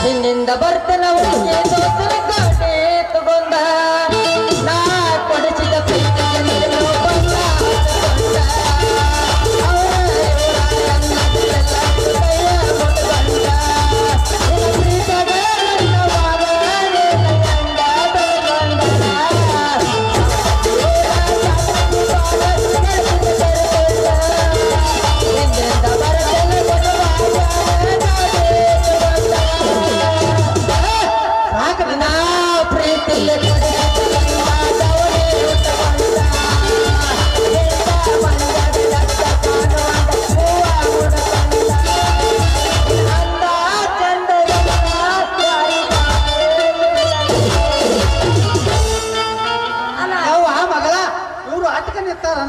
ಹಿಂದಿಂದ ಬರ್ತನ ಹುಡುಗಿ ದೋಸ್ತರ ಗಾಡಿ ತಗೊಂಡ ನಾ ಕೊಡಿಸಿದ ಪ್ರೀತಿಗೆ ನೀನು ಬಂದ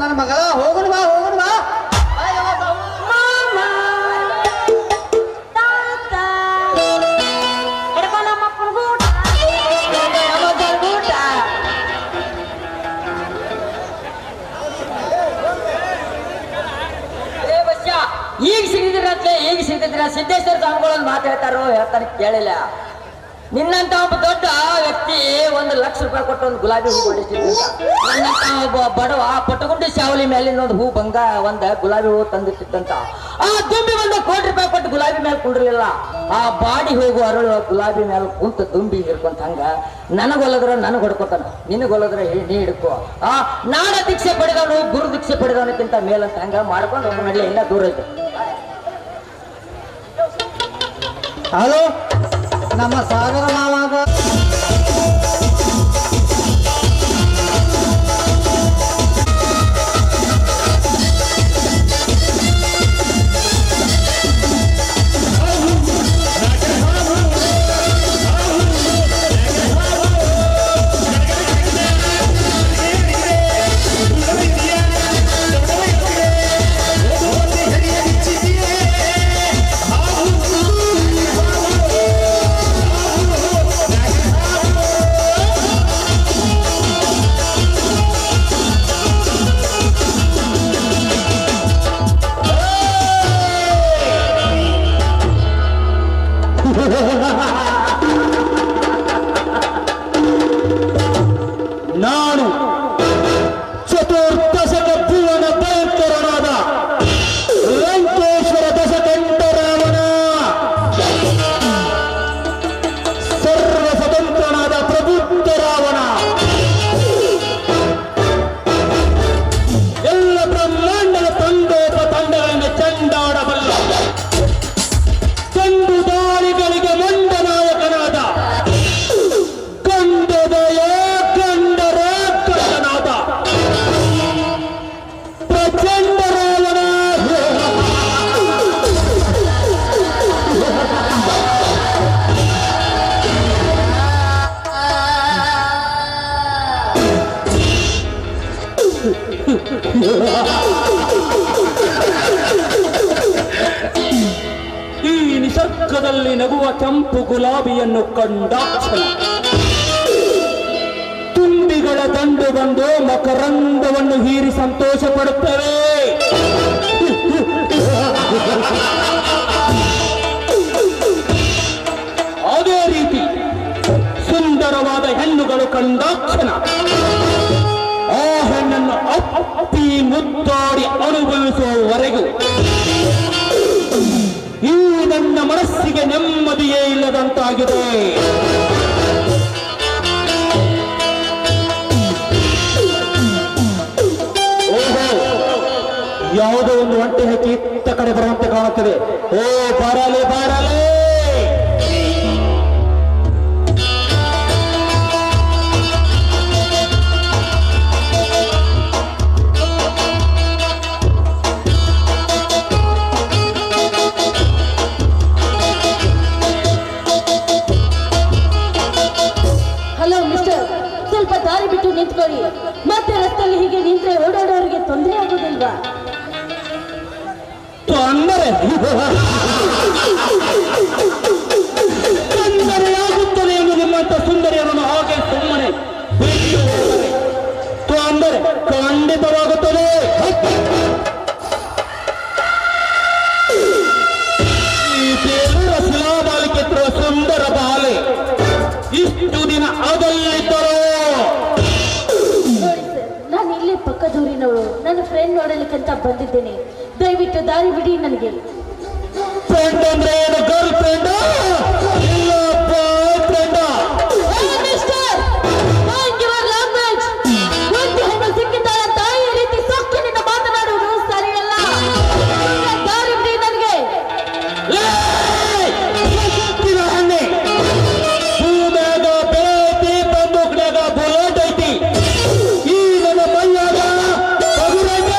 ನನ್ನ ಮಗಳ ಹೋಗೋಣ ಬಾ ಹೋಗೋಣ ಬಾ ಈಗ ಸಿಗಿದಿರತ್ಲೆ ಈಗ ಸಿಗ್ತಿದ್ರ ಸಿದ್ದೇಶ್ವರ ಸ್ವಾಮಿಗಳೊಂದು ಮಾತು ಹೇಳ್ತಾನೆ ಕೇಳಿಲ್ಲ. ನಿನ್ನಂತ ಒಬ್ಬ ದೊಡ್ಡ ವ್ಯಕ್ತಿ 1 ಲಕ್ಷ ರೂಪಾಯಿ ಕೊಟ್ಟು ಒಂದು ಗುಲಾಬಿ ಹೂ ಮಾಡಿಟ್ಟಿದ್ದಂತ. ನನ್ನಂತ ಒಬ್ಬ ಬಡವ ಪಟ್ಟಗುಂಡಿ ಶಾವಲಿ ಮೇಲಿನ ಒಂದು ಹೂ ಒಂದು ಗುಲಾಬಿ ಹೂ ತಂದಿಟ್ಟಿದ್ದಂತ. ಆ ದುಂಬಿ 1 ಕೋಟಿ ರೂಪಾಯಿ ಕೊಟ್ಟು ಗುಲಾಬಿ ಮೇಲೆ ಕುಂಡ್ರಲಿಲ್ಲ. ಆ ಬಾಡಿ ಹೋಗು ಅರಳು ಗುಲಾಬಿ ಮೇಲೆ ಕುಂತ ದುಂಬಿ ಹಿಡ್ಕೊಂತ ಹಂಗ ನನಗೊಲ್ಲದ್ರ ನನಗೆ ಹೊಡ್ಕೊತಾನ, ನಿನಗೊಲ್ಲದ್ರ ನೀ ಹಿಡ್ಕೋ. ಆ ನಾಡ ದೀಕ್ಷೆ ಪಡೆದವನು ಗುರು ದೀಕ್ಷೆ ಪಡೆದವನಕ್ಕಿಂತ ಮೇಲಂತ ಹಂಗ ಮಾಡ್ಕೊಂಡು ಒಬ್ಬ ನಡ್ಲಿ ಇಲ್ಲ ದೂರ ಇದೆ. ಹಲೋ ನಮ್ಮ ಸಾಗರ ಮಾವಾಗ ನಾನು ಚತುರ್ದಶಕ ಭುವನ ಭಯಂಕರನಾದ ಲಂಕೇಶ್ವರ ದಶಕಂಠರಾಮನ ಸರ್ವ ಸ್ವತಂತ್ರನಾದ ಪ್ರಬುದ್ಧ ರಾವಣ ಎಲ್ಲ ಬ್ರಹ್ಮಾಂಡದ ತಂಡಗಳನ್ನು ಚಂಡಾಡಬಲ್ಲ ಚಂಡು ದಾಳಿಗಳಿಗೆ ಮಂಡನಾಯಕನಾದ ಗಂಡದಯ ಗಂಡರ ಗಂಡನಾದ ಪ್ರಚಂಡ ರಾವಣ ಈ ನಿಸರ್ಗದಲ್ಲಿ ನಗುವ ಕೆಂಪು ಗುಲಾಬಿಯನ್ನು ಕಂಡಾಕ್ಷಣ ತುಂಬಿಗಳ ದಂಡು ಬಂದು ಮಕರಂದವನ್ನು ಹೀರಿ ಸಂತೋಷ ಪಡುತ್ತವೆ. ಅದೇ ರೀತಿ ಸುಂದರವಾದ ಹೆಣ್ಣುಗಳು ಕಂಡಾಕ್ಷಣ ಆ ಹೆಣ್ಣನ್ನು ಅಪ್ಪಿ ಮುದ್ದಾಡಿ ಅನುಭವಿಸುವವರೆಗೂ ಈ ನನ್ನ ಮನಸ್ಸಿಗೆ ನೆಮ್ಮದಿಯೇ ಇಲ್ಲದಂತಾಗಿದೆ. ಯಾವುದೋ ಒಂದು ಒಂಟೆ ಹಾಕಿ ಇತ್ತ ಕಡೆ ಬರುವಂತೆ ಕಾಣುತ್ತದೆ. ಓ ಬಾರಲೆ ಬಾರಲೆ. ಹಲೋ ಮಿಸ್ಟರ್, ಸ್ವಲ್ಪ ದಾರಿ ಬಿಟ್ಟು ನಿಂತ್ಕೊಳ್ಳಿ. ಮತ್ತೆ ರಸ್ತೆಯಲ್ಲಿ ಹೀಗೆ ನಿಂತ್ರೆ ಓಡಾಡೋರಿಗೆ ತೊಂದರೆ ಆಗೋದಿಲ್ವಾ? ತೊಂದರೆ ತೊಂದರೆಯಾಗುತ್ತದೆ ಎಂದು ನಿಮ್ಮಂತ ಸುಂದರಿಯರನ್ನು ಹಾಗೆ ಸುಮ್ಮನೆ ಬಿಟ್ಟು ಹೋದರೆ ತೊಂದರೆ ಖಂಡಿತವಾಗುತ್ತದೆ. ಈ ದೇವರ ಶಿಲಾಬಾಲಿಕೆ ಸುಂದರ ಮಾತಾಡ್ಬೇಕಂತ ಬಂದಿದ್ದೇನೆ. ದಯವಿಟ್ಟು ದಾರಿ ಬಿಡಿ ನನಗೆ. ಫ್ರೆಂಡ್ ಅಂದ್ರೆ ಏನು? ಗರ್ಲ್ ಫ್ರೆಂಡ್ ಇಲ್ಲ boyfriend? Mister, mind your language. ಒಂದು ಹೆಣ್ಣು ಸಿಕ್ಕಿದ್ದಾಳ ತಾಯಿಯ ರೀತಿ ಸೊಕ್ಕಿನಿಂದ ಮಾತನಾಡುವುದು ಸರಿಯಲ್ಲ. ದಾರಿ ಬಿಡಿ ನನಗೆ. ಹಣ್ಣೆ ಭೂಮ್ಯಾಗ ಬೆಳೆ ಬಂದೂಕ್ನಾಗ ಬುಲೆಟ್ ಐತಿ. ಈ ನನ್ನ ಮೈಯಾಗ ಬಗುರಂಗ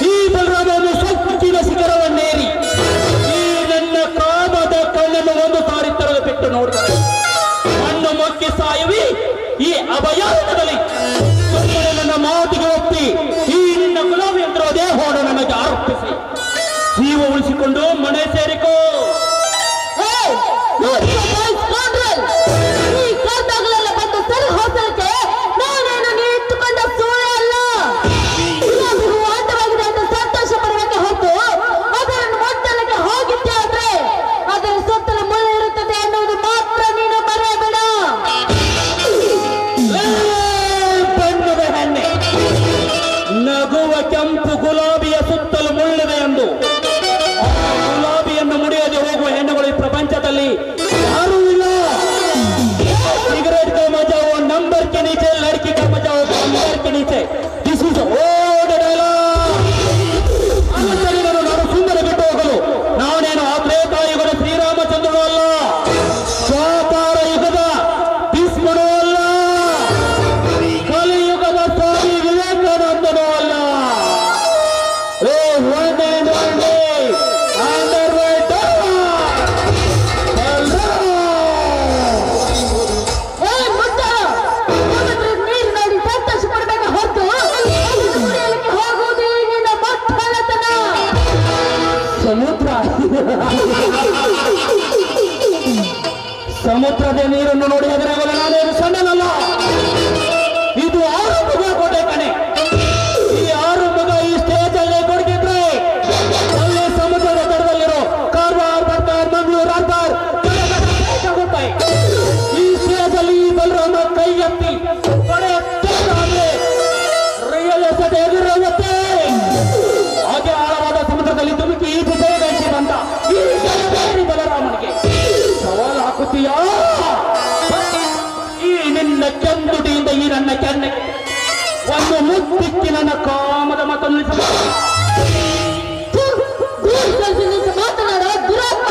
ಈ ಬಲರಾಮನು ಸೊಕ್ಕಿನ ಶಿಖರವನ್ನೇರಿ ಈ ನನ್ನ ಕಾಮದ ಕಣ್ಣನ್ನು ಒಂದು ಸಾರಿ ತರಲು ಬಿಟ್ಟು ನೋಡ್ತಾರೆ. ಮಣ್ಣು ಮೊಕ್ಕಿ ಸಾಯುವಿ ಈ ಅಭಯಾರಣ್ಯದಲ್ಲಿ ಸುಮ್ಮನೆ ನನ್ನ ಮಾತಿಗೆ ಒಪ್ಪಿ ಈ ನಿನ್ನ ಗುಲಾಬಿ ಯಂತ್ರ ದೇಹವನ್ನು ನನಗೆ ಅರ್ಪಿಸಿ ಜೀವ ಉಳಿಸಿಕೊಂಡು ಮನೆ ಸೇರಿಕೋ. ಈ ಕಾಲ್ದಾಗಲೆಲ್ಲ ಬಂದು ಸರಿ ಹೋಸಲಿಕ್ಕೆ ನಾನೇನು ನೀ ಇಟ್ಟುಕೊಂಡ ಸೂಳೆ ಅಲ್ಲ. ಗುಲಾಬಿ ಹೂವು ಅಂದವಾಗಿದೆ ಅಂತ ಸಂತೋಷ ಪಡಬೇಕೆ ಹೊತ್ತು ಅದನ್ನು ಮೊಟ್ಟಲಕ್ಕೆ ಹೋಗಿದ್ದೆ ಆದ್ರೆ ಅದರ ಸುತ್ತಲ ಮುಳ್ಳಿರುತ್ತದೆ ಅನ್ನುವುದು ಮಾತ್ರ ನೀನು ಮರೆಯಬೇಡ. ಬಣ್ಣದ ಹೆಣ್ಣೆ ನಗುವ ಕೆಂಪು ಗುಲಾಬಿಯ ಸುತ್ತಲೂ ಮುಳ್ಳಿದೆ ಎಂದು ಆ ಗುಲಾಬಿಯನ್ನು ಮುಡಿಯದೆ ಹೋಗುವ ಹೆಣ್ಣುಗಳು ಈ ಪ್ರಪಂಚದಲ್ಲಿ ಯಾರೂ ಇಲ್ಲ. सिगरेट का मजा वो नंबर के नीचे, लड़की का मजा वो नंबर के नीचे. This is old dialogue. ನಾನು ಸುಂದರ ಬಿಟ್ಟು ಹೋಗಲು ನಾನೇನು ಆ ತ್ರೇತಾಯುಗದ ಶ್ರೀರಾಮಚಂದ್ರನು ಅಲ್ಲ, ದ್ವಾಪರ ಯುಗದ ಭೀಷ್ಮನೂ ಅಲ್ಲ, ಕಲಿಯುಗದ ಸ್ವಾಮಿ ವಿವೇಕಾನಂದನೂ ಅಲ್ಲ. One and only underweight ನೀರು ನೋಡಿ ಸಂತೋಷ ಪಡಬೇಕೆ ಹೊತ್ತು ಅದನ್ನು ಮುರಿಯಲಿಕ್ಕೆ ಹೋಗುವುದು ಈ ನಿನ್ನ ಮೊಟ್ಟಲತನ. ಸಮುದ್ರದ ನೀರನ್ನು ನೋಡಿ ಹೆದರಾಗಲ್ಲ. ನಾನೇನು ಸಣ್ಣನಲ್ಲ. ಇದು ಆರಂಭದ ಕೋಟೆ ಕಣೆ. ಈ ಆರಂಭದ ಈ ಸ್ಟೇಜ್ ಅಲ್ಲೇ ಕೊಡ್ತಿದ್ರೆ ಅಲ್ಲಿ ಸಮುದ್ರದ ತಡದಲ್ಲಿರೋ ಕಾರವಾರ, ಬರ್ತಾರ್, ಮಂಗಳೂರು, ಆರ್ತಾರ್ ಆಗುತ್ತೆ. ಈ ಸ್ಟೇಜ್ ಅಲ್ಲಿ ಈ ಬಲರಾಮ ಕೈ ಎತ್ತಿ ಕೊಡೆ ಎತ್ತಾದ್ರೆ ರಿಯಲ್ ಎಸ್ಟೇಟ್ ಎದುರಾಗುತ್ತೆ. ಹಾಗೆ ಆಳವಾದ ಸಮುದ್ರದಲ್ಲಿ ಧುಮುಕಿ ಈಜು ಬೇಗಂತ ಈ ಬಲರಾಮನಿಗೆ ಸವಾಲು ಹಾಕುತ್ತೀಯಾ? ಈ ನಿನ್ನ ಕೆಂದುಟಿಯಿಂದ ಈ ನನ್ನ ಕೆನ್ನೆ ಒಂದು ಮುತ್ತಿಕ್ಕಿ ನನ್ನ ಕಾಮದ ಮಾತನ್ನು ಮಾತನಾಡ ದುರಾತ್ಮ.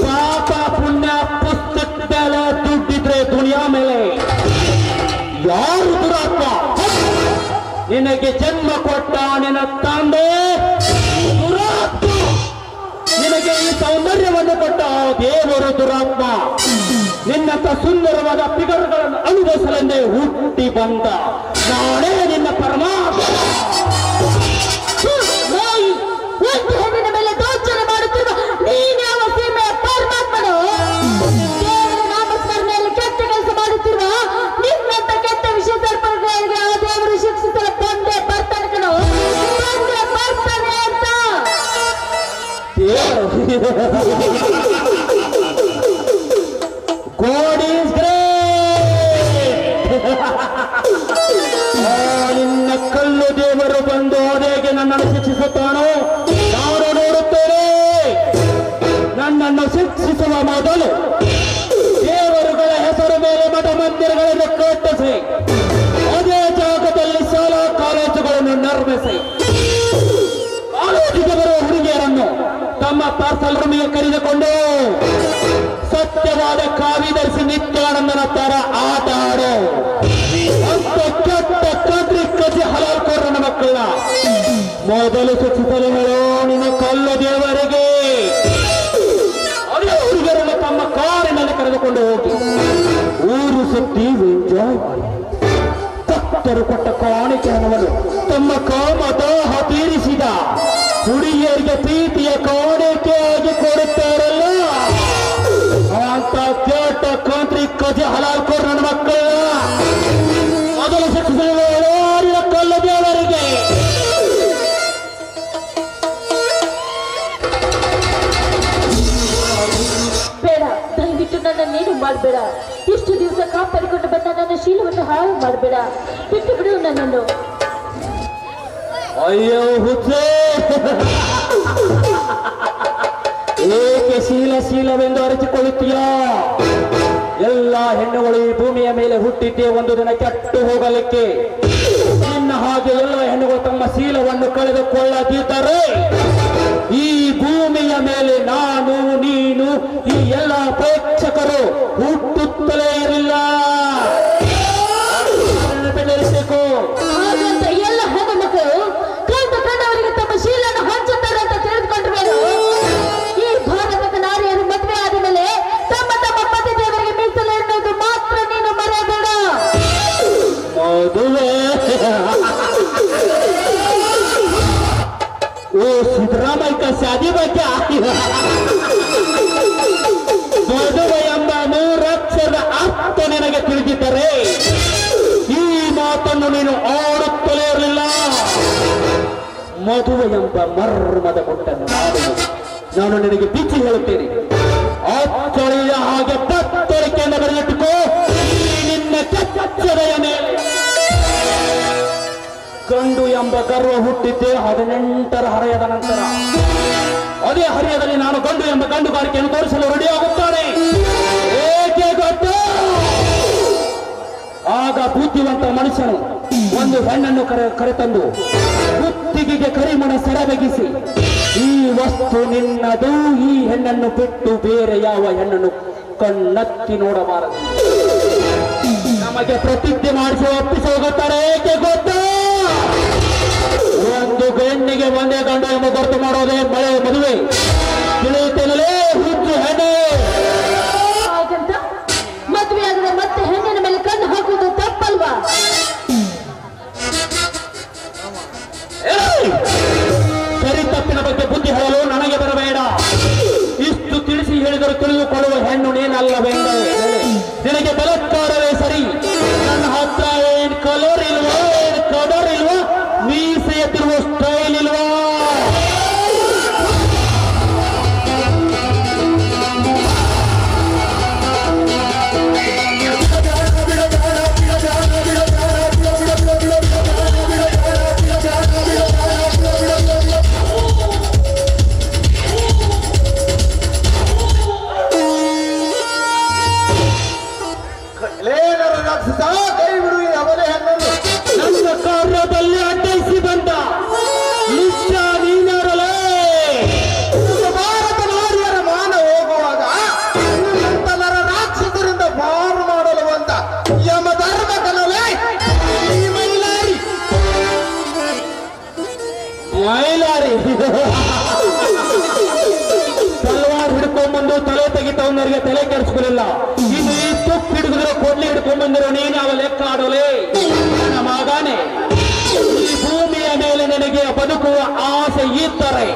ಪಾಪ ಪುಣ್ಯ ಪುಸ್ತಕ ಮೇಲೆ ದುಡ್ಡಿದ್ರೆ ದುನಿಯಾ ಮೇಲೆ ಯಾರು ದುರಾತ್ಮ? ನಿನಗೆ ಜನ್ಮ ಕೊಟ್ಟ ನಿನ್ನ ತಂದೆ ದುರಾತ್ಮ. ನಿನಗೆ ಈ ಸೌಂದರ್ಯವನ್ನು ಕೊಟ್ಟ ದೇವರು ದುರಾತ್ಮ. ನಿನ್ನಂತ ಸುಂದರವಾದ ಫಿಗರ್ಗಳನ್ನು ಅನುಭವಿಸಲೆಂದೇ ಹುಟ್ಟಿ ಬಂದ ನಾನೇ ನಿನ್ನ ಪರಮಾತ್ಮ. ಒಂದು ಹೆಣ್ಣಿನ ಮೇಲೆ ದೌರ್ಜನ್ಯ ಮಾಡುತ್ತಿರುವ ನೀನು ಯಾವ ಸೀಮೆಯ ಪರಮಾತ್ಮನು? ದೇವರ ನಾಮಸ್ಮರಣೆಯಲ್ಲಿ ಕೆಟ್ಟ ಕೆಲಸ ಮಾಡುತ್ತಿರುವ ನಿನ್ನಂತ ಕೆಟ್ಟ ವಿಷಯ ಸರ್ಪಗಳಿಗೆ ಆ ದೇವರು ಶಿಕ್ಷಿಸಲು ಬಂದೇ ಬರ್ತಾನೆ ಕಣೋ, ಬಂದೇ ಬರ್ತಾನೆ ಅಂತ. God is great. ನಿನ್ನ ಕಲ್ಲು ದೇವರು ಬಂದು ಹೇಗೆ ನನ್ನನ್ನು ಶಿಕ್ಷಿಸುತ್ತಾನೋ ನಾನು ನೋಡುತ್ತೇನೆ. ನನ್ನನ್ನು ಶಿಕ್ಷಿಸುವ ಮೊದಲು ದೇವರುಗಳ ಹೆಸರು ಮೇಲೆ ಮಠ ಮಂದಿರಗಳನ್ನು ಕಟ್ಟಿಸಿ ಅದೇ ಜಾಗದಲ್ಲಿ ಶಾಲಾ ಕಾಲೇಜುಗಳನ್ನು ನಿರ್ಮಿಸಿ ಕಾಲೇಜಿಗೆ ಬರುವ ಹುಡುಗಿಯರನ್ನು ತಮ್ಮ ಪಾರ್ಸಲ್ ರೂಮಿಗೆ ಕರೆದುಕೊಂಡು ಸತ್ಯವಾದ ಕಾವಿ ಧರಿಸಿ ನಿತ್ಯಾನಂದನ ತರ ಆಟ ಆಡೋ ಅಂತ ಕೆಟ್ಟ ಕದ್ರಿ ಕಜಿ ಹಲಾಲ್ಕೋರ ನನ್ನ ಮಕ್ಕಳನ್ನ ಮೊದಲು ಶಿಕ್ಷಿಸಲು ಹೇಳೋ ನಿನ್ನ ಕಲ್ಲು ದೇವರಿಗೆ. ಅದೇ ಹುಡುಗರನ್ನು ತಮ್ಮ ಕಾರಿನಲ್ಲಿ ಕರೆದುಕೊಂಡು ಹೋಗಿ ಊರು ಸುತ್ತಿ ಎಂಜಾಯ್ ಮಾಡಿ ಭಕ್ತರು ಕೊಟ್ಟ ಕಾಣಿಕೆ ಹಣವನ್ನು ತಮ್ಮ ಕಾಮ ದಾಹ ತೀರಿಸಿದ ಹುಡುಗಿಯರಿಗೆ ಪ್ರೀತಿಯ ಕಾಣಿಕೆಯಾಗಿ ಕೊಡುತ್ತಾರಲ್ಲ ಅಂತ ಕೆಟ್ಟ ಕಾಂತ್ರಿ ಕಜೆ ಹಲಾಲ್ಕೋರ್ ನನ್ನ ಮಕ್ಕಳ ಮೊದಲು ಶಿಕ್ಷಿಸಿದ ಕಲ್ಲ ದೇವರಿಗೆ. ಬೇಡ, ದಯವಿಟ್ಟು ನನ್ನ ನೀನು ಮಾಡಬೇಡ. ಇಷ್ಟು ದಿವಸ ದಿವಸ ಕಾಪಾಡಿಕೊಂಡು ಬಂದ ನನ್ನ ಶೀಲವನ್ನು ಹಾಳು ಮಾಡಬೇಡ, ಬಿಟ್ಟು ಬಿಡು ನನ್ನನ್ನು. ಅಯ್ಯೋ ಹುಚ್ಚೆ, ಏಕೆ ಶೀಲವೆಂದು ಅರಚಿಕೊಳ್ಳುತ್ತೀಯಾ? ಎಲ್ಲ ಹೆಣ್ಣುಗಳು ಈ ಭೂಮಿಯ ಮೇಲೆ ಹುಟ್ಟಿದ್ದೇ ಒಂದು ದಿನ ಕೆಟ್ಟು ಹೋಗಲಿಕ್ಕೆ. ನಿನ್ನ ಹಾಗೆ ಎಲ್ಲ ಹೆಣ್ಣುಗಳು ತಮ್ಮ ಶೀಲವನ್ನು ಕಳೆದುಕೊಳ್ಳದಿದ್ದರೆ ಈ ಭೂಮಿಯ ಮೇಲೆ ನಾನು, ನೀನು, ಈ ಎಲ್ಲ ಪ್ರೇಕ್ಷಕರು ಹುಟ್ಟುತ್ತಲೇ ಇರಲಿಲ್ಲ. ಬೆಳೆಸಬೇಕು. ಹಾಗಂತ ಎಲ್ಲ ಹೆಣ್ಣು ಮಕ್ಕಳು ಕಂಡವರಿಗೆ ತಮ್ಮ ಶೀಲನ್ನು ಹಂಚುತ್ತಾರೆ ಅಂತ ತಿಳಿದುಕೊಂಡ್ರು. ಈ ಭಾರತದ ನಾರಿಯರು ಮದುವೆ ಆದ ಮೇಲೆ ತಮ್ಮ ತಮ್ಮ ಪತಿ ದೇವರಿಗೆ ಮೀಸಲು ಎನ್ನುವುದು ಮಾತ್ರ ನೀನು ಮರೆಯಬೇಡ. ಮದುವೆ? ಓ ಸಿದ್ದರಾಮಯ್ಯ ಶಾದಿ ಬಗ್ಗೆ ಮದುವೆ ಎಂಬ ಮೂರಕ್ಷರದ ಅರ್ಥ ನಿನಗೆ ತಿಳಿದಿದ್ದರೆ ಈ ಮಾತನ್ನು ನೀನು ಆಡುತ್ತಲೇ ಇರಲಿಲ್ಲ. ಮದುವೆ ಎಂಬ ಮರ್ಮದ ಗುಟ್ಟನ್ನು ನಾನು ನಿನಗೆ ಬಿಚ್ಚಿ ಹೇಳುತ್ತೇನೆ. ಅಚ್ಚಳಿಯ ಹಾಗೆ ಬತ್ತರಿಕೆಯಿಂದ ಬರೆದಿಟ್ಟುಕೋ. ನಿನ್ನ ಕಚ್ಚದೆಯ ಮೇಲೆ ಗಂಡು ಎಂಬ ಗರ್ವ ಹುಟ್ಟಿದ್ದೆ 18ರ ಹರೆಯದ ನಂತರ. ಅದೇ ಹರಿಯದಲ್ಲಿ ನಾನು ಗಂಡು ಎಂಬ ಗಂಡುಗಾರಿಕೆಯನ್ನು ತೋರಿಸಲು ರೆಡಿಯಾಗುತ್ತಾನೆ. ಏಕೆ ಗೊತ್ತು? ಆಗ ಬುದ್ಧಿವಂತ ಮನುಷ್ಯನು ಒಂದು ಹೆಣ್ಣನ್ನು ಕರೆತಂದು ಕುತ್ತಿಗೆಗೆ ಕರಿಮಣ ಸೆರಬೆಗಿಸಿ, ಈ ವಸ್ತು ನಿನ್ನದು, ಈ ಹೆಣ್ಣನ್ನು ಬಿಟ್ಟು ಬೇರೆ ಯಾವ ಹೆಣ್ಣನ್ನು ಕಣ್ಣತ್ತಿ ನೋಡಬಾರದು, ನಮಗೆ ಪ್ರತಿಜ್ಞೆ ಮಾಡಿಸಿ ಒಪ್ಪಿಸಿ ಹೋಗುತ್ತಾರೆ. ಏಕೆ ಗೊತ್ತು? ಒಂದು ಹೆಣ್ಣಿಗೆ ಒಂದೇ ಗಂಡು ಎಂಬ ಗೊತ್ತು ಮಾಡೋದೇ ಮದುವೆ. ತಿಳಿಯುತ್ತೇನಲೇ ಹುಚ್ಚು ಹೆಣ್ಣೆ? ಹಾಗಂತ ಮದುವೆ ಆಗದೆ ಮತ್ತೆ ಹೆಣ್ಣಿನ ಮೇಲೆ ಕಣ್ಣು ಹಾಕುವುದು ತಪ್ಪಲ್ವಾ? ಸರಿ ತಪ್ಪಿನ ಬಗ್ಗೆ ಬುದ್ಧಿ ಹೇಳಲು ನನಗೆ ಬರಬೇಡ. ಇಷ್ಟು ತಿಳಿಸಿ ಹೇಳಿದರೂ ತಿಳಿದುಕೊಳ್ಳುವ ಹೆಣ್ಣು ನೀನಲ್ಲವೆಂದ ನಿನಗೆ ಬಲತ್ಕಾರವೇ ಸರಿ. ನನ್ನ ಹತ್ರ ಏನ್ ಕಲರ್ ಇಲ್ವಾ, ಏನ್ ಕಲರ್ ಇಲ್ವಾ, ಮೀಸೆ ಎತ್ತಿರುವ ಸ್ಟೈಲ್ ಇಲ್ವಾ? ಕೈ ಬಿಡು ಈ ಅವಲೆ ಹೆಣ್ಣನ್ನು. ನನ್ನ ಕಾರ್ಯದಲ್ಲಿ ಅಡ್ಡೈಸಿ ಬಂದ ನಿಜ ನೀನರಲೇ. ಭಾರತ ನಾರಿಯರ ಮಾನ ಹೋಗುವಾಗ ನಂತರ ರಾಕ್ಷಸರಿಂದ ಪಾರು ಮಾಡಲು ಬಂದ ಯಮ ಧರ್ಮ ಕನಲೇ ಈ ಮೈಲಾರಿ. ಮೈಲಾರಿ ತಲವಾರ್ ಹಿಡ್ಕೊಂಡ್ಬಂದು ತಲೆ ತೆಗಿತವನವರಿಗೆ ತಲೆ ಕೆಡಿಸ್ಕೊಳ್ಳಿಲ್ಲ. ಇದು ಈ ತುಪ್ಪ ಹಿಡಿದ್ರೆ ಕೊಡ್ಲಿ ಹಿಡ್ಕೊಂಡ್ಬಂದಿರೋ ನೀನು ಅವ ಲೆಕ್ಕ ಆಡೋಲೆ. ನನ್ನ ಮಗನೇ, ಈ ಭೂಮಿಯ ಮೇಲೆ ನನಗೆ ಬದುಕುವ ಆಸೆ ಇದ್ದರೆ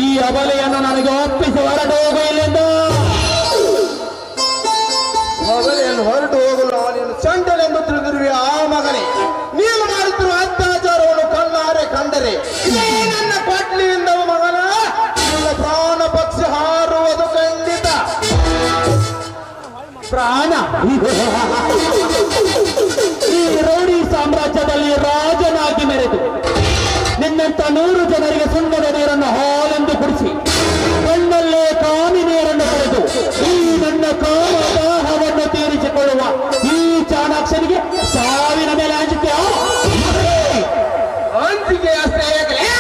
ಈ ಅಬಲೆಯನ್ನು ನನಗೆ ಒಪ್ಪಿಸಿ ಹೊರಟು ಹೋಗು ಇಲ್ಲಿಂದ. ಮೊದಲೇನು ಹೊರಟು ಹೋಗಲು ನೀನು ಚಂಡನೆಂದು ತಿಳಿದಿರುವೆ. ಆ ಮಗನೇ, ನೀನು ಮಾಡುತ್ತಿರುವ ಅತ್ಯಾಚಾರವನ್ನು ಕಣ್ಣಾರೆ ಕಂಡರೆ ಇದೇ ನನ್ನ ಕೊಟ್ಲಿಯಿಂದ ಮಗನ ನಿನ್ನ ಪ್ರಾಣ ಪಕ್ಷಿ ಹಾರುವುದು ಖಂಡಿತ. ಪ್ರಾಣ ಈ ರೌಡಿ ಸಾಮ್ರಾಜ್ಯದಲ್ಲಿ ರಾಜನಾಗಿ ಮೆರೆದು ನಿನ್ನಂತ 100 ಜನರಿಗೆ ಸುಣ್ಣದ ನೀರನ್ನು ಹಾಲೆಂದು ಕುಡಿಸಿ ಕಣ್ಣಲ್ಲೇ ಕಾಮಿ ನೀರನ್ನು ಪಡೆದು ಈ ನನ್ನ ಕಾಮದಾಹವನ್ನು ತೀರಿಸಿಕೊಳ್ಳುವ ಈ ಚಾಣಾಕ್ಷನಿಗೆ ಸಾವಿನ ಮೇಲೆ ಅಂಜಿಕೆ. ಅಂಜಿಕೆ ಅಷ್ಟೇ ಏಕಲೇ?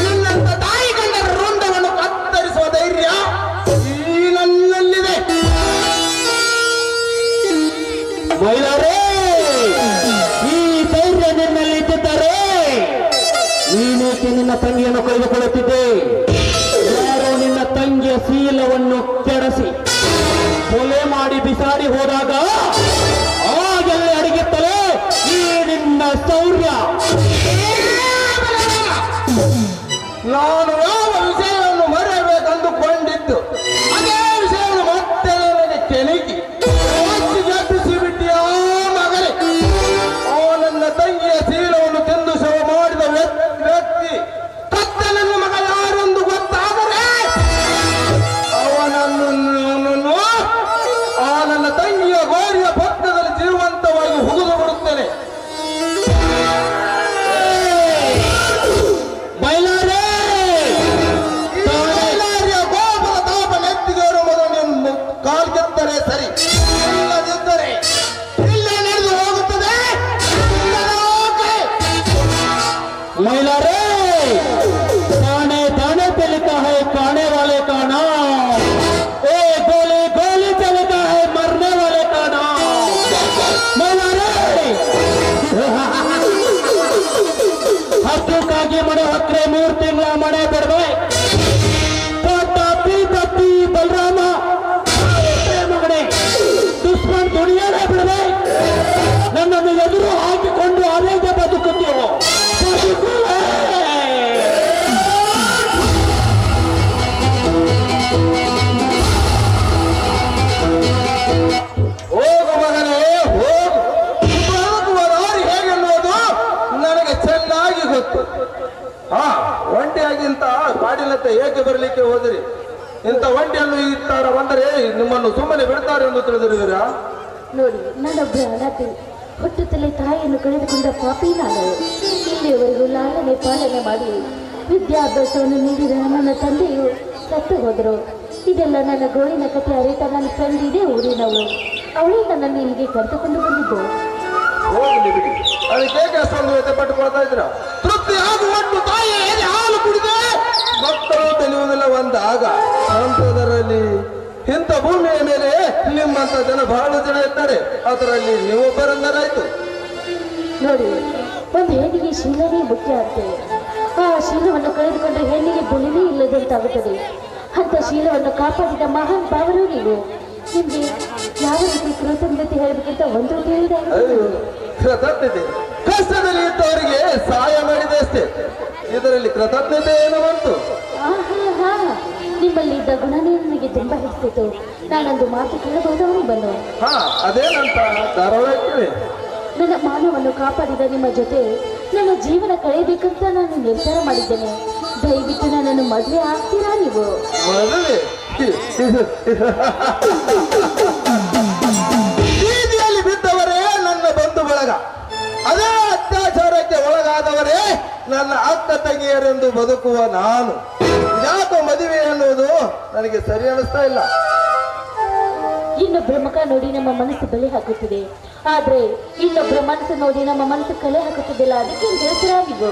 ನಿನ್ನಂತ ತಾಯಿ ಗಂಡರ ರುಂಡವನ್ನು ಕತ್ತರಿಸುವ ಧೈರ್ಯ ಈ ನನ್ನಲ್ಲಿದೆ. ಮೈಲಾರೇ, ಈ ಧೈರ್ಯ ನಿನ್ನಲ್ಲಿ ಇದ್ದಿದ್ದರೆ ನೀನೇಕೆ ನಿನ್ನ ತಂಗಿಯನ್ನು ಕಳೆದುಕೊಳ್ಳುತ್ತಿದ್ದೆ? ಯಾರೋ ನಿನ್ನ ತಂಗಿಯ ಶೀಲವನ್ನು ಕೆಡಿಸಿ ಕೊಲೆ ಮಾಡಿ ಬಿಸಾಡಿ ಹೋದಾಗ ಆಗೆಲ್ಲ ಅಡಗಿತ್ತಲೇ ಈ ನಿನ್ನ ಶೌರ್ಯ. ನಾನು ಯಾವ ವಿಷಯವನ್ನು ಮರೆಯಬೇಕೆಂದುಕೊಂಡಿದ್ದು ಅದೇ ವಿಷಯವನ್ನು ಮತ್ತೆ ನನಗೆ ಕೆಣಕಿ ಜಪಿಸಿ ಬಿಟ್ಟಿಯಾ ಮಗನೇ. ಆ ನನ್ನ ತಂಗಿಯ ಶೀಲವನ್ನು ತಿಂದು ಶವ ಮಾಡಿದ ವ್ಯಕ್ತಿ ಕತ್ತ ನನ್ನ ಮಗ ಯಾರೆಂದು ಗೊತ್ತಾದರೆ ಅವನನ್ನು ಆ ನನ್ನ ತಂಗಿಯ ಗೋರಿಯ दाने दाने पे लिखा है खाने वाले का नाम, ए गोली गोली पे लिखा है मरने वाले का नाम। मौला रे ಹಕ್ಕಕ್ಕಾಗಿ ಮನೆ ಹಕ್ರೆ 3 ತಿಂಗಳ ಮನೆ ಬಿಡ್ಬೇ ತಪ್ಪಿ ಬಲರಾಮ ಮಗನೇ ದುಶ್ಮನ್ ದುನಿಯಾನೇ ಬಿಡ್ಬೇ ನನ್ನನ್ನು ಎದುರು ಹಾಕಿಕೊಂಡು ಅನೇಕ ಬದುಕುತ್ತೀವೋ ಹೋಗು ಮಗನೇ ಹೋಗು. ಬದುಕುವ ದಾರಿ ಹೇಗೆನ್ನುವುದು ನನಗೆ ಚೆನ್ನಾಗಿ ಗೊತ್ತು. ಒಂಟಿಯಾಗಿಂತ ಕಾಡಿನಂತೆ ಏಕೆ ಬರಲಿಕ್ಕೆ ಹೋದಿರಿ? ಇಂಥ ಒಂಟಿಯನ್ನು ಈ ತರ ಬಂದರೆ ನಿಮ್ಮನ್ನು ಸುಮ್ಮನೆ ಬಿಡ್ತಾರೆ ಎಂದು ತಿಳಿದಿರುವಿರಾ? ನೋಡಿ, ನಾನೊಬ್ಬ ಅನಾಥೆ. ಹುಟ್ಟುತ್ತಲೇ ತಾಯಿಯನ್ನು ಕಳೆದುಕೊಂಡ ಪಾಪಿ ನಾನು. ಇಲ್ಲಿಯವರೆಗೂ ಲಾಲನೆ ಪಾಲನೆ ಮಾಡಿ ವಿದ್ಯಾಭ್ಯಾಸವನ್ನು ನೀಡಿದ ನನ್ನ ತಂದೆಯು ಸತ್ತು ಹೋದರು. ಇದೆಲ್ಲ ನನ್ನ ಗೋಳಿನ ಕಥೆ ಅರಿತ ನನ್ನ ಫ್ರೆಂಡ್ ಇದೆ ಊರಿನವಳು. ಅವಳೇ ನನ್ನನ್ನು ಇಲ್ಲಿಗೆ ಕರೆದುಕೊಂಡು ಬಂದಿದ್ದು. ಹೋಗಲಿ ಬಿಡಿ, ಅದಕ್ಕೆ ಹೇಗೆ ಅಷ್ಟೊಂದು ವ್ಯಥೆ ಪಟ್ಟುಕೊಳ್ತಾ ಇದ್ರ? ತೃಪ್ತಿ ಆಗುವಷ್ಟು ತಾಯಿ ಎದೆ ಹಾಲು ಕುಡಿದೆ ಮಕ್ಕಳು ತಿಳಿಯುವುದಿಲ್ಲ ಒಂದಾಗ ಸಂತದರಲ್ಲಿ ಇಂಥ ಭೂಮಿಯ ಮೇಲೆ ನಿಮ್ಮಂತ ಜನ ಬಹಳ ಜನ ಇರ್ತಾರೆ. ಅದರಲ್ಲಿ ನೀವೊಬ್ಬರಂದರಾಯ್ತು. ನೋಡಿ, ಒಂದು ಹೆಣ್ಣಿಗೆ ಶೀಲನೇ ಮುಖ್ಯ ಅಂತೆ. ಆ ಶೀಲವನ್ನು ಕಳೆದುಕೊಂಡ್ರೆ ಹೆಣ್ಣಿಗೆ ಬೆಲೆನೇ ಇಲ್ಲದಂತಾಗುತ್ತದೆ. ಅಂತ ಶೀಲವನ್ನು ಕಾಪಾಡಿದ ಮಹಾನ್ ಭಾವರು ನೀವು. ನಿಮ್ಗೆ ಯಾವ ರೀತಿ ಕೃತಜ್ಞತೆ ಹೇಳಬೇಕಂತ ಒಂದು ಹೇಳಿದಾಗ ಅಯ್ಯೋ, ಕೃತಜ್ಞತೆ ಕಷ್ಟದಲ್ಲಿ ಇದ್ದವರಿಗೆ ಸಹಾಯ ಮಾಡಿದೆ ಅಷ್ಟೇ. ಇದರಲ್ಲಿ ಕೃತಜ್ಞತೆ ಏನು ಬಂತು? ಹಾ, ನಿಮ್ಮಲ್ಲಿ ಇದ್ದ ಗುಣನೇ ನನಗೆ ತುಂಬಾ ಹಿಡಿಸಿತು. ನಾನೊಂದು ಮಾತು ಕೇಳಬಹುದವನು ಬಂದು. ಅದೇನಂತ ಧಾರಾವಾಹಿ ಕೇಳಿ. ನನ್ನ ಮಾನವನ್ನು ಕಾಪಾಡಿದ ನಿಮ್ಮ ಜೊತೆ ನನ್ನ ಜೀವನ ಕಳೆಯಬೇಕಂತ ನಾನು ನಿರ್ಧಾರ ಮಾಡಿದ್ದೇನೆ. ದಯವಿಟ್ಟು ನನ್ನನ್ನು ಮದುವೆ ಆಗ್ತೀರಾ ನೀವು? ಮದುವೆ ಬೀದಿಯಲ್ಲಿ ಬಿದ್ದವರೇ ನನ್ನ ಬಂಧು ಬಳಗ, ಅದೇ ಅತ್ಯಾಚಾರಕ್ಕೆ ಒಳಗಾದವರೇ ನನ್ನ ಅಕ್ಕ ತಂಗಿಯರೆಂದು ಬದುಕುವ ನಾನು. ಯಾಕೋ ಮದುವೆ ಅನ್ನುವುದು ನನಗೆ ಸರಿ ಅನಿಸ್ತಾ ಇಲ್ಲ. ಇನ್ನೊಬ್ಬರ ಮುಖ ನೋಡಿ ನಮ್ಮ ಮನಸ್ಸು ಬಲೆ ಹಾಕುತ್ತಿದೆ, ಆದ್ರೆ ಇನ್ನೊಬ್ಬರ ಮನಸ್ಸು ನೋಡಿ ನಮ್ಮ ಮನಸ್ಸು ಕಲೆ ಹಾಕುತ್ತಿದ್ದಿಲ್ಲ. ಅದಕ್ಕೆ ಹೇಳ್ತೀರಾ ನೀವು?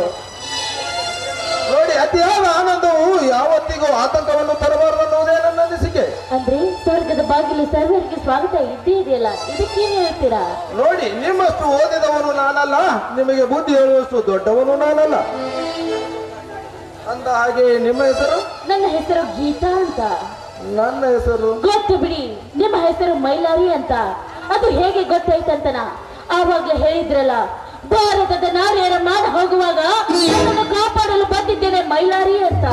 ನೋಡಿ, ಅತಿಯಾದ ಆನಂದವು ಯಾವತ್ತಿಗೂ ಆತಂಕವನ್ನು ತರಬಾರದು ಅನ್ನೋದೇ ನನ್ನ ಅನಿಸಿಕೆ. ಅಂದ್ರೆ ಸ್ವರ್ಗದ ಬಾಗಿಲು ಸರ್ವರಿಗೆ ಸ್ವಾಗತ ಇದ್ದೇ ಇದೆಯಲ್ಲ, ಇದಕ್ಕೇನು ಹೇಳ್ತೀರಾ? ನೋಡಿ, ನಿಮ್ಮಷ್ಟು ಓದಿದವನು ನಾನಲ್ಲ, ನಿಮಗೆ ಬುದ್ಧಿ ಹೇಳುವಷ್ಟು ದೊಡ್ಡವನು ನಾನಲ್ಲ. ಅಂದ ಹಾಗೆ ನಿಮ್ಮ ಹೆಸರು? ನನ್ನ ಹೆಸರು ಗೀತಾ ಅಂತ. ನನ್ನ ಹೆಸರು ಗೊತ್ತು ಬಿಡಿ, ನಿಮ್ಮ ಹೆಸರು ಮೈಲಾರಿ ಅಂತ. ಅದು ಹೇಗೆ ಗೊತ್ತಾಯ್ತಂತನ ಆವಾಗ್ಲೇ ಹೇಳಿದ್ರಲ್ಲ, ಭಾರತದ ನಾರಿಯರ ಮಾನ ಹೋಗುವಾಗ ನನ್ನನ್ನು ಕಾಪಾಡಲು ಬಂದಿದ್ದೇನೆ ಮೈಲಾರಿ ಅಂತ.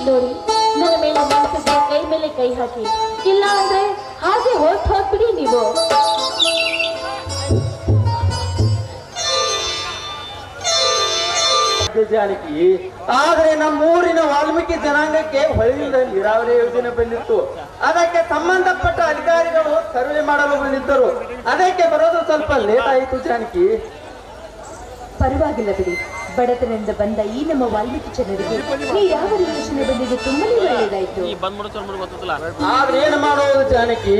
ನೋಡಿ, ನನ್ನ ಮೇಲೆ ಮನಸ್ಸಿಗೆ ಕೈ ಮೇಲೆ ಕೈ ಹಾಕಿ, ಇಲ್ಲ ಅಂದ್ರೆ ಹಾಗೆ ಹೋಗ್ಬಿಡಿ ನೀವು. ಜಾನಕಿ, ಆದ್ರೆ ನಮ್ಮೂರಿನ ವಾಲ್ಮೀಕಿ ಜನಾಂಗಕ್ಕೆ ಹೊಳೆಯಿಂದ ನೀರಾವರಿ ಯೋಜನೆ ಬಂದಿತ್ತು. ಅದಕ್ಕೆ ಸಂಬಂಧಪಟ್ಟ ಅಧಿಕಾರಿಗಳು ಸರ್ವೆ ಮಾಡಲು ಬಂದಿದ್ದರು. ಅದಕ್ಕೆ ಬರೋದು ಸ್ವಲ್ಪ ಲೇಟ್ ಆಯಿತು ಜಾನಕಿ. ಪರವಾಗಿಲ್ಲ ಬಿಡಿ, ಬಡತನದಿಂದ ಬಂದ ಈ ನಮ್ಮ ವಾಲ್ಮೀಕಿ ಜನರಿಗೆ ಈ ಯಾವ ಯೋಜನೆ ಬಂದಿದೆ ತುಂಬನೇ ಒಳ್ಳೆಯದಾಯ್ತು. ಆದ್ರೆ ಏನು ಮಾಡೋದು ಜಾನಕಿ,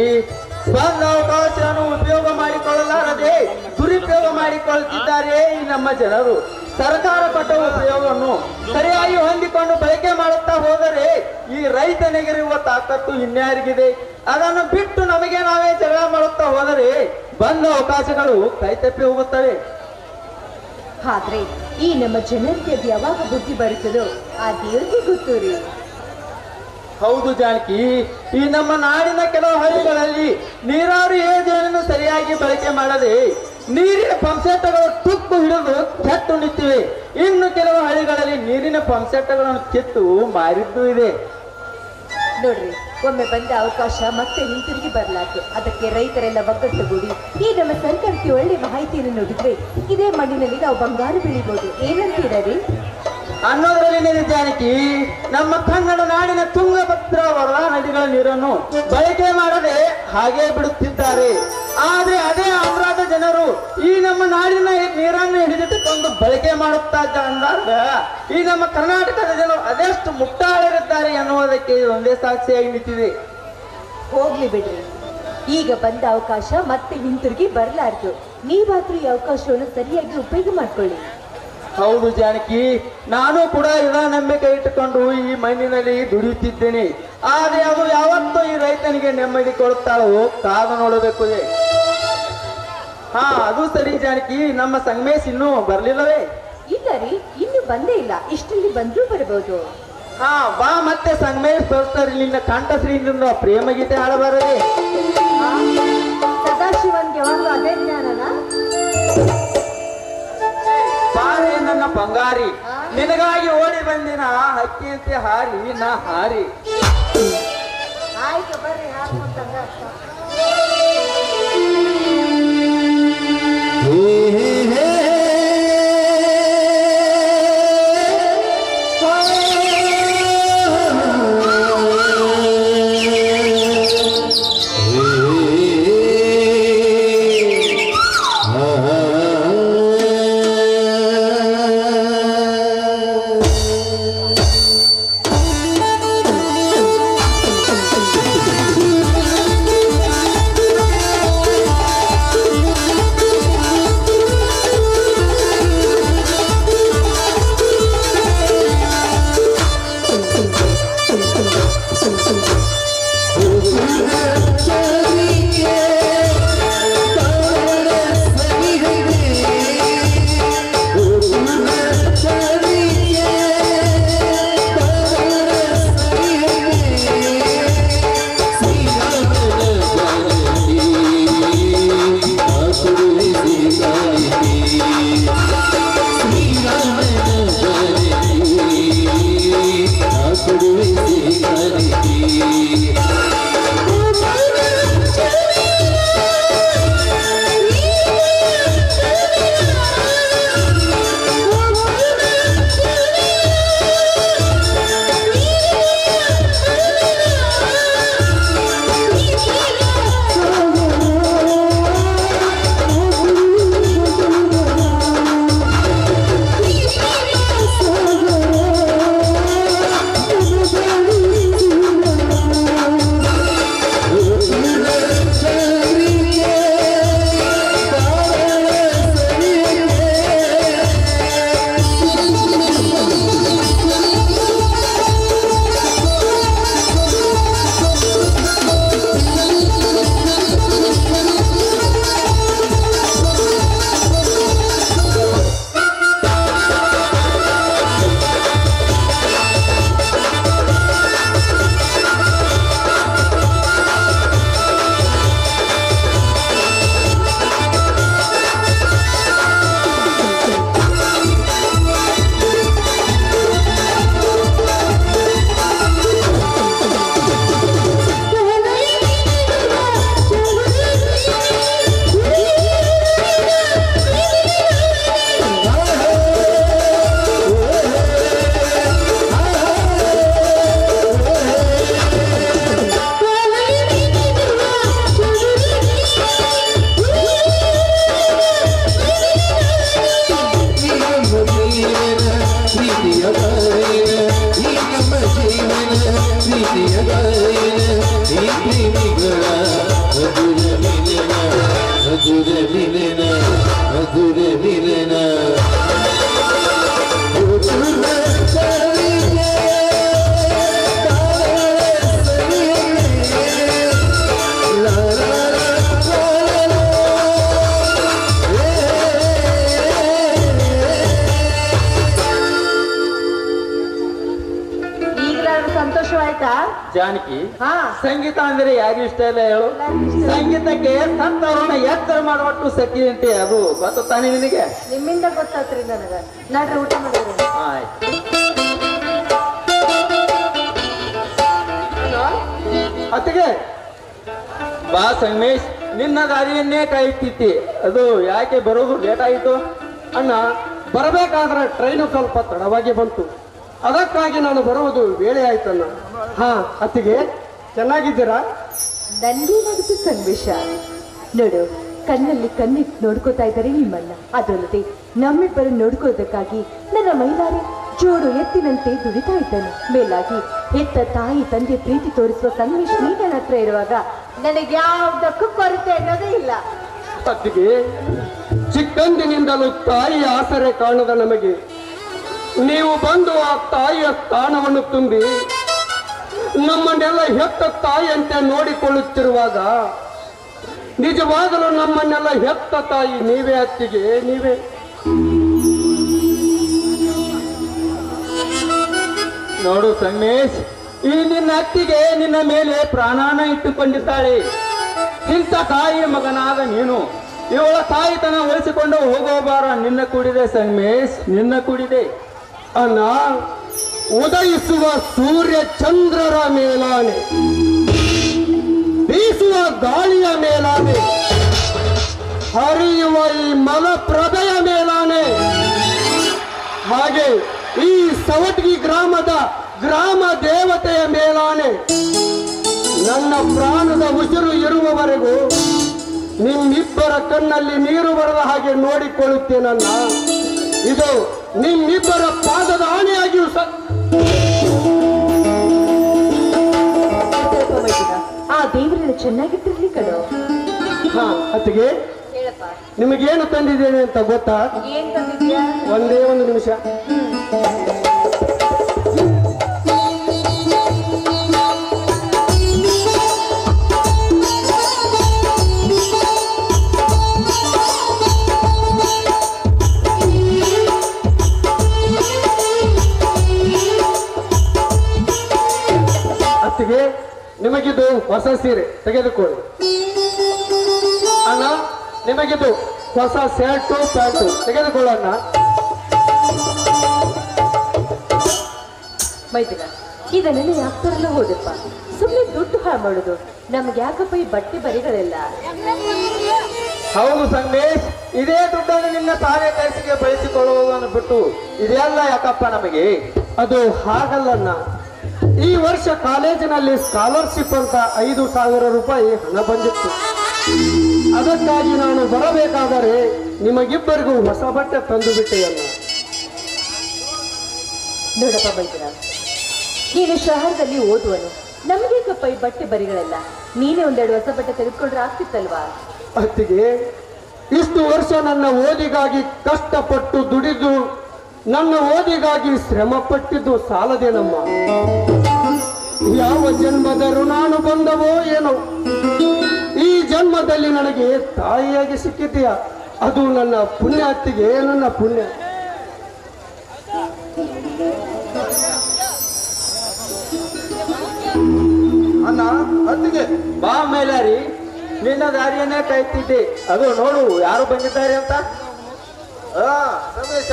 ಬಂದ ಅವಕಾಶವನ್ನು ಉಪಯೋಗ ಮಾಡಿಕೊಳ್ಳಲಾರದೆ ದುರುಪಯೋಗ ಮಾಡಿಕೊಳ್ಳುತ್ತಿದ್ದಾರೆ ಈ ನಮ್ಮ ಜನರು. ಸರ್ಕಾರ ಕೊಟ್ಟ ಉಪಯೋಗವನ್ನು ಸರಿಯಾಗಿ ಹೊಂದಿಕೊಂಡು ಬಳಕೆ ಮಾಡುತ್ತಾ ಹೋದರೆ ಈ ರೈತನಿಗಿರುವ ತಾಕತ್ತು ಇನ್ಯಾರಿಗಿದೆ? ಅದನ್ನು ಬಿಟ್ಟು ನಮಗೆ ನಾವೇ ಜಗಳ ಮಾಡುತ್ತಾ ಹೋದರೆ ಬಂದ ಅವಕಾಶಗಳು ಕೈತಪ್ಪಿ ಹೋಗುತ್ತವೆ. ಆದ್ರೆ ಈ ನಮ್ಮ ಜನರಿಗೆ ಯಾವಾಗ ಬುದ್ಧಿ ಬರುತ್ತದೋ ಆ ದೇವರಿಗೆ ಗೊತ್ತು ರೀ. ಹೌದು ಜಾನಕಿ, ಈ ನಮ್ಮ ನಾಡಿನ ಕೆಲವು ಹಳ್ಳಿಗಳಲ್ಲಿ ನೀರಾವರಿ ಯೋಜನೆಯನ್ನು ಸರಿಯಾಗಿ ಬಳಕೆ ಮಾಡದೆ ನೀರಿನ ಪಂಪ್ಸೆಟ್ಗಳು ತುಕ್ಕು ಹಿಡಿದು ಕೆಟ್ಟು ನಿಂತಿವೆ. ಇನ್ನು ಕೆಲವು ಹಳ್ಳಿಗಳಲ್ಲಿ ನೀರಿನ ಪಂಪ್ಸೆಟ್ಗಳನ್ನು ಕಿತ್ತು ಮಾರಿದ್ದು ಇದೆ. ನೋಡ್ರಿ, ಒಮ್ಮೆ ಬಂದ ಅವಕಾಶ ಮತ್ತೆ ಹಿಂತಿರುಗಿ ಬರಲಾರ್ದು. ಅದಕ್ಕೆ ರೈತರೆಲ್ಲ ಒಗ್ಗಟ್ಟುಗೂಡಿ ಈ ನಮ್ಮ ಸರ್ಕಾರಕ್ಕೆ ಒಳ್ಳೆ ಮಾಹಿತಿಯನ್ನು ನೀಡಿದ್ರೆ ಇದೇ ಮಣ್ಣಿನಲ್ಲಿ ನಾವು ಬಂಗಾರ ಬೆಳಿಬಹುದು. ಏನಂತೀರಿ ಅನ್ನೋದ್ರಲ್ಲಿ ನಿಜ ಜಾನಕಿ. ನಮ್ಮ ಕನ್ನಡ ನಾಡಿನ ತುಂಗಭದ್ರಾ ವರದಾ ನದಿಗಳ ನೀರನ್ನು ಬಳಕೆ ಮಾಡದೆ ಹಾಗೆ ಬಿಡುತ್ತಿದ್ದಾರೆ. ಆದ್ರೆ ಅದೇ ಆಂಧ್ರದ ಜನರು ಈ ನಮ್ಮ ನಾಡಿನ ನೀರನ್ನು ಹಿಡಿದಿಟ್ಟುಕೊಂಡು ಬಳಕೆ ಮಾಡುತ್ತಾ ಅಂದಾಗ ಈ ನಮ್ಮ ಕರ್ನಾಟಕದ ಜನರು ಅದೆಷ್ಟು ಮುಟ್ಟಾಳರಿದ್ದಾರೆ ಎನ್ನುವುದಕ್ಕೆ ಒಂದೇ ಸಾಕ್ಷಿಯಾಗಿ ನಿಂತಿದೆ. ಹೋಗ್ಲಿ ಬಿಡ್ರಿ, ಈಗ ಬಂದ ಅವಕಾಶ ಮತ್ತೆ ಹಿಂತಿರುಗಿ ಬರಲಾರ್ದು. ನೀವಾದ್ರೂ ಈ ಅವಕಾಶವನ್ನು ಸರಿಯಾಗಿ ಉಪಯೋಗ ಮಾಡ್ಕೊಳ್ಳಿ. ಹೌದು ಜಾನಕಿ, ನಾನು ಕೂಡ ಇದ ನಂಬಿಕೆ ಇಟ್ಟುಕೊಂಡು ಈ ಮಣ್ಣಿನಲ್ಲಿ ದುಡಿಯುತ್ತಿದ್ದೇನೆ. ಆದರೆ ಅದು ಯಾವತ್ತೂ ಈ ರೈತನಿಗೆ ನೆಮ್ಮದಿ ಕೊಡುತ್ತಾಳೋ ಕಾದು ನೋಡಬೇಕು. ಹಾ, ಅದು ಸರಿ ಜಾನಕಿ, ನಮ್ಮ ಸಂಗಮೇಶ್ ಇನ್ನೂ ಬರ್ಲಿಲ್ಲವೇ? ಇಲ್ಲ ರೀ, ಇನ್ನು ಬಂದೇ ಇಲ್ಲ. ಇಷ್ಟರಲ್ಲಿ ಬಂದ್ರೂ ಬರಬಹುದು. ಹಾ, ಬಾ ಮತ್ತೆ ಸಂಗಮೇಶ್ ಬರ್ತಾರೆ. ನಿನ್ನ ಕಂಠಶ್ರೀಯಿಂದ ಪ್ರೇಮ ಗೀತೆ ಹಾಡಬಾರದೆ? ಸದಾಶಿವನ್ಗೆ ಯಾವಾಗಲೂ ಅದೇ ಜ್ಞಾನನ? ಬಾರೆ ನನ್ನ ಬಂಗಾರಿ, ನಿನಗಾಗಿ ಓಡಿ ಬಂದಿನ ಹಕ್ಕಿಯಂತೆ ಹಾರಿ ನಾ ಹಾರಿ. ಆಯ್ತು ಬರ್ರಿ, ಹಾಡ್ಕೊಂತಂಗ. ಸಂತೋಷವಾಯ್ತಾ ಜಾನಕಿ? ಹಾ, ಸಂಗೀತ ಅಂದ್ರೆ ಯಾರಿಗೂ ಇಷ್ಟ ಇಲ್ಲ ಹೇಳು? ಸಂಗೀತಕ್ಕೆ ಸಂತವರನ್ನ ಎತ್ತರ ಮಾಡುವಟ್ಟು ಶಕ್ತಿ ಅಂತೆ, ಅದು ಗೊತ್ತಾನೆ ನಿನಗೆ? ನಿಮ್ಮಿಂದ ಗೊತ್ತಾತ್ರಿ ನನಗ. ನಡ್ರಿ ಊಟ ಮಾಡಿದ್ರಿ. ಆಯ್ತು. ಅತ್ತಿಗೆ ಬಾ ಸಂಗಮೇಶ್, ನಿನ್ನ ದಾರಿಯನ್ನೇ ಕಾಯುತ್ತಿತ್ತಿ, ಅದು ಯಾಕೆ ಬರೋದು ಲೇಟ್ ಆಯಿತು? ಅಣ್ಣ, ಬರಬೇಕಾದ್ರೆ ಟ್ರೈನು ಸ್ವಲ್ಪ ತಡವಾಗಿ ಬಂತು, ಅದಕ್ಕಾಗಿ ನಾನು ಬರುವುದು ವೇಳೆ ಆಯ್ತಣ್ಣ. ಹಾ ಅತ್ತಿಗೆ, ಚೆನ್ನಾಗಿದ್ದೀರಾ? ನನ್ಗೇನಾಗುತ್ತೆ ಸಂಗಮೇಶ? ನೋಡು, ಕಣ್ಣಲ್ಲಿ ಕಣ್ಣಿಟ್ಟು ನೋಡ್ಕೋತಾ ಇದ್ದಾರೆ ನಿಮ್ಮನ್ನ. ಅದಲ್ಲದೆ ನಮ್ಮಿಬ್ಬರು ನೋಡ್ಕೋದಕ್ಕಾಗಿ ನನ್ನ ಮೈಲಾರೆ ಜೋಡು ಎತ್ತಿನಂತೆ ದುಡಿತಾ ಇದ್ದಾನೆ. ಮೇಲಾಗಿ ಹೆತ್ತ ತಾಯಿ ತಂದೆ ಪ್ರೀತಿ ತೋರಿಸುವ ಸಂಗಮೇಶ್ ನೀ ನನ್ನ ಹತ್ರ ಇರುವಾಗ ನನಗೆ ಯಾವುದಕ್ಕೂ ಕೊರತೆ ಅನ್ನೋದೇ ಇಲ್ಲ. ಅತ್ತಿಗೆ ಚಿಕ್ಕಂದಿನಿಂದಲೂ ತಾಯಿ ಆಸರೆ ಕಾಣದ ನಮಗೆ ನೀವು ಬಂದು ಆ ತಾಯಿಯ ಸ್ಥಾನವನ್ನು ತುಂಬಿ ನಮ್ಮನ್ನೆಲ್ಲ ಹೆತ್ತ ತಾಯಿಯಂತೆ ನೋಡಿಕೊಳ್ಳುತ್ತಿರುವಾಗ ನಿಜವಾಗಲೂ ನಮ್ಮನ್ನೆಲ್ಲ ಹೆತ್ತ ತಾಯಿ ನೀವೇ ಅತ್ತಿಗೆ, ನೀವೇ. ನೋಡು ಸಂಗಮೇಶ್, ಈ ನಿನ್ನ ಅತ್ತಿಗೆ ನಿನ್ನ ಮೇಲೆ ಪ್ರಾಣಾನ ಇಟ್ಟುಕೊಂಡಿದ್ದಾಳೆ. ಇಂಥ ತಾಯಿಯ ಮಗನಾದ ನೀನು ಇವಳ ತಾಯಿತನ ಉಳಿಸಿಕೊಂಡು ಹೋಗೋಬಾರ. ನಿನ್ನ ಕೂಡಿದೆ ಸಂಗಮೇಶ್, ನಿನ್ನ ಕೂಡಿದೆ. ಅಣ್ಣ, ಉದಯಿಸುವ ಸೂರ್ಯ ಚಂದ್ರರ ಮೇಲಾನೆ, ಬೀಸುವ ಗಾಳಿಯ ಮೇಲಾನೆ, ಹರಿಯುವ ಈ ಮಲಪ್ರಭೆಯ ಮೇಲಾನೆ, ಹಾಗೆ ಈ ಸವಟ್ಗಿ ಗ್ರಾಮದ ಗ್ರಾಮ ದೇವತೆಯ ಮೇಲಾನೆ ನನ್ನ ಪ್ರಾಣದ ಉಸಿರು ಇರುವವರೆಗೂ ನಿಮ್ಮಿಬ್ಬರ ಕಣ್ಣಲ್ಲಿ ನೀರು ಬರದ ಹಾಗೆ ನೋಡಿಕೊಳ್ಳುತ್ತೇನನ್ನ. ಇದು ನಿಮ್ಮಿಬ್ಬರ ಪಾದದ ಆಣೆಯಾಗಿಯೂ ಆ ದೇವರನ್ನು ಚೆನ್ನಾಗಿಟ್ಟಿರ್ಲಿ ಕಣೋ. ಹಾ ಅತ್ತಿಗೆ, ಹೇಳಪ್ಪ, ನಿಮಗೇನು ತಂದಿದ್ದೇನೆ ಅಂತ ಗೊತ್ತಾ? ಏನ್ ತಂದಿದ್ಯಾ? ಒಂದೇ ಒಂದು ನಿಮಿಷ. ಅತ್ತಿಗೆ, ನಿಮಗಿದು ಹೊಸ ಸೀರೆ ತೆಗೆದುಕೊಳ್ಳಿ. ಅಣ್ಣ, ನಿಮಗಿದು ಹೊಸ ಶರ್ಟು ಪ್ಯಾಂಟು ತೆಗೆದುಕೊಳ್ಳೋಣ. ಮೈದಿನ, ಇದನ್ನೆಲ್ಲ ಯಾಕೆ ತರಲು ಹೋದಪ್ಪ? ಸುಮ್ಮನೆ ದುಡ್ಡು ಹಾಳು ಮಾಡುದು. ನಮ್ಗೆ ಯಾಕಪ್ಪ ಈ ಬಟ್ಟೆ ಬರಿಗಳೆಲ್ಲ? ಹೌದು ಸಂಗಮೇಶ್, ಇದೇ ದುಡ್ಡನ್ನು ನಿನ್ನ ತಾನೇ ಕೆಲಸಕ್ಕೆ ಬಳಸಿಕೊಳ್ಳುವುದನ್ನು ಬಿಟ್ಟು ಇದೆಲ್ಲ ಯಾಕಪ್ಪ ನಮಗೆ? ಅದು ಹಾಗಲ್ಲಣ್ಣ. ಈ ವರ್ಷ ಕಾಲೇಜಿನಲ್ಲಿ ಸ್ಕಾಲರ್ಶಿಪ್ ಅಂತ 5,000 ರೂಪಾಯಿ ಹಣ ಬಂದಿತ್ತು. ಅದಕ್ಕಾಗಿ ನಾನು ಬರಬೇಕಾದರೆ ನಿಮಗಿಬ್ಬರಿಗೂ ಹೊಸ ಬಟ್ಟೆ ತಂದು ಬಿಟ್ಟೆಯಲ್ಲ. ನೋಡಪ್ಪ ಮೈದಿನ, ನೀನು ಶಹರದಲ್ಲಿ ಓದುವನು, ನಮಗೇಕಪ್ಪ ಈ ಬಟ್ಟೆ ಬರಿಗಳೆಲ್ಲ? ನೀನೇ ಒಂದೆರಡು ಹೊಸ ಬಟ್ಟೆ ತೆಗೆದುಕೊಂಡ್ರೆ ಆಗ್ತಿತ್ತಲ್ವಾ? ಅತ್ತಿಗೆ, ಇಷ್ಟು ವರ್ಷ ನನ್ನ ಓದಿಗಾಗಿ ಕಷ್ಟಪಟ್ಟು ದುಡಿದು ನನ್ನ ಓದಿಗಾಗಿ ಶ್ರಮ ಪಟ್ಟಿದ್ದು ಸಾಲದೇನಮ್ಮ. ಯಾವ ಜನ್ಮದ ಋಣಾನು ಬಂದವೋ ಏನೋ, ಈ ಜನ್ಮದಲ್ಲಿ ನನಗೆ ತಾಯಿಯಾಗಿ ಸಿಕ್ಕಿದೆಯ. ಅದು ನನ್ನ ಪುಣ್ಯ ಅತ್ತಿಗೆ, ನನ್ನ ಪುಣ್ಯ. ಅಣ್ಣ, ಅತ್ತಿಗೆ ಬಾ ಮೇಲಾರಿ, ನಿನ್ನ ದಾರಿಯನ್ನೇ ಕಾಯ್ತಿದ್ದೆ. ಅದು ನೋಡು ಯಾರು ಬಂದಿದ್ದಾರೆ ಅಂತ. ರಮೇಶ,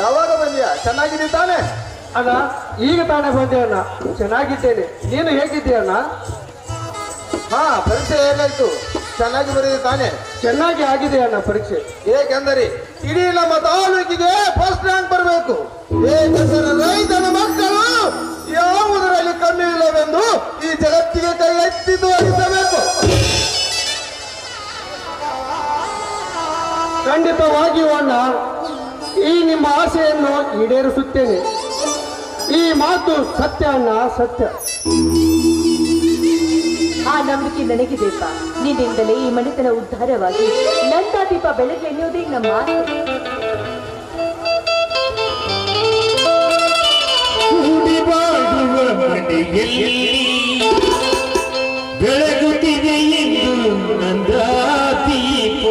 ಯಾವಾಗ ಬಂದಿಯಾ? ಚೆನ್ನಾಗಿದ್ದೀ ತಾನೆ? ಅಣ್ಣ, ಈಗ ತಾನೇ ಬಂದೆ ಅಣ್ಣ. ಚೆನ್ನಾಗಿದ್ದೇನೆ, ನೀನು ಹೇಗಿದ್ದೀಯಣ್ಣ? ಹಾ, ಪರೀಕ್ಷೆ ಹೇಗಾಯ್ತು? ಚೆನ್ನಾಗಿ ಬರೀದಿ ತಾನೆ? ಚೆನ್ನಾಗಿ ಆಗಿದೆ ಅಣ್ಣ ಪರೀಕ್ಷೆ. ಏಕೆಂದರೆ ಇಡೀ ನಮ್ಮ ತಾಲೂಕಿಗೆ ಫಸ್ಟ್ ರ್ಯಾಂಕ್ ಬರಬೇಕು. ಏಕೆಂದರೆ ರೈತನ ಮಕ್ಕಳು ಯಾವುದರಲ್ಲಿ ಕಮ್ಮಿ ಇಲ್ಲವೆಂದು ಈ ಜಗತ್ತಿಗೆ ಕೈ ಎತ್ತಿ ತೋರಿಸಬೇಕು. ಖಂಡಿತವಾಗಿಯೂ ಅಣ್ಣ, ಈ ನಿಮ್ಮ ಆಸೆಯನ್ನು ಈಡೇರಿಸುತ್ತೇನೆ. ಈ ಮಾತು ಸತ್ಯ ಅಣ್ಣ, ಸತ್ಯ. ಆ ನಂಬಿಕೆ ನನಗಿದೆಪ್ಪ. ನಿನ್ನಿಂದಲೇ ಈ ಮನೆತನ ಉದ್ಧಾರವಾಗಿ ನನ್ನ ದೀಪ ಬೆಳಗ್ಗೆ ಎನ್ನುವುದೇ ನಮ್ಮ ಆಸೆ. ಬೆಳಗುತ್ತಿದೆ ಎಂದು ನಂದ ದೀಪ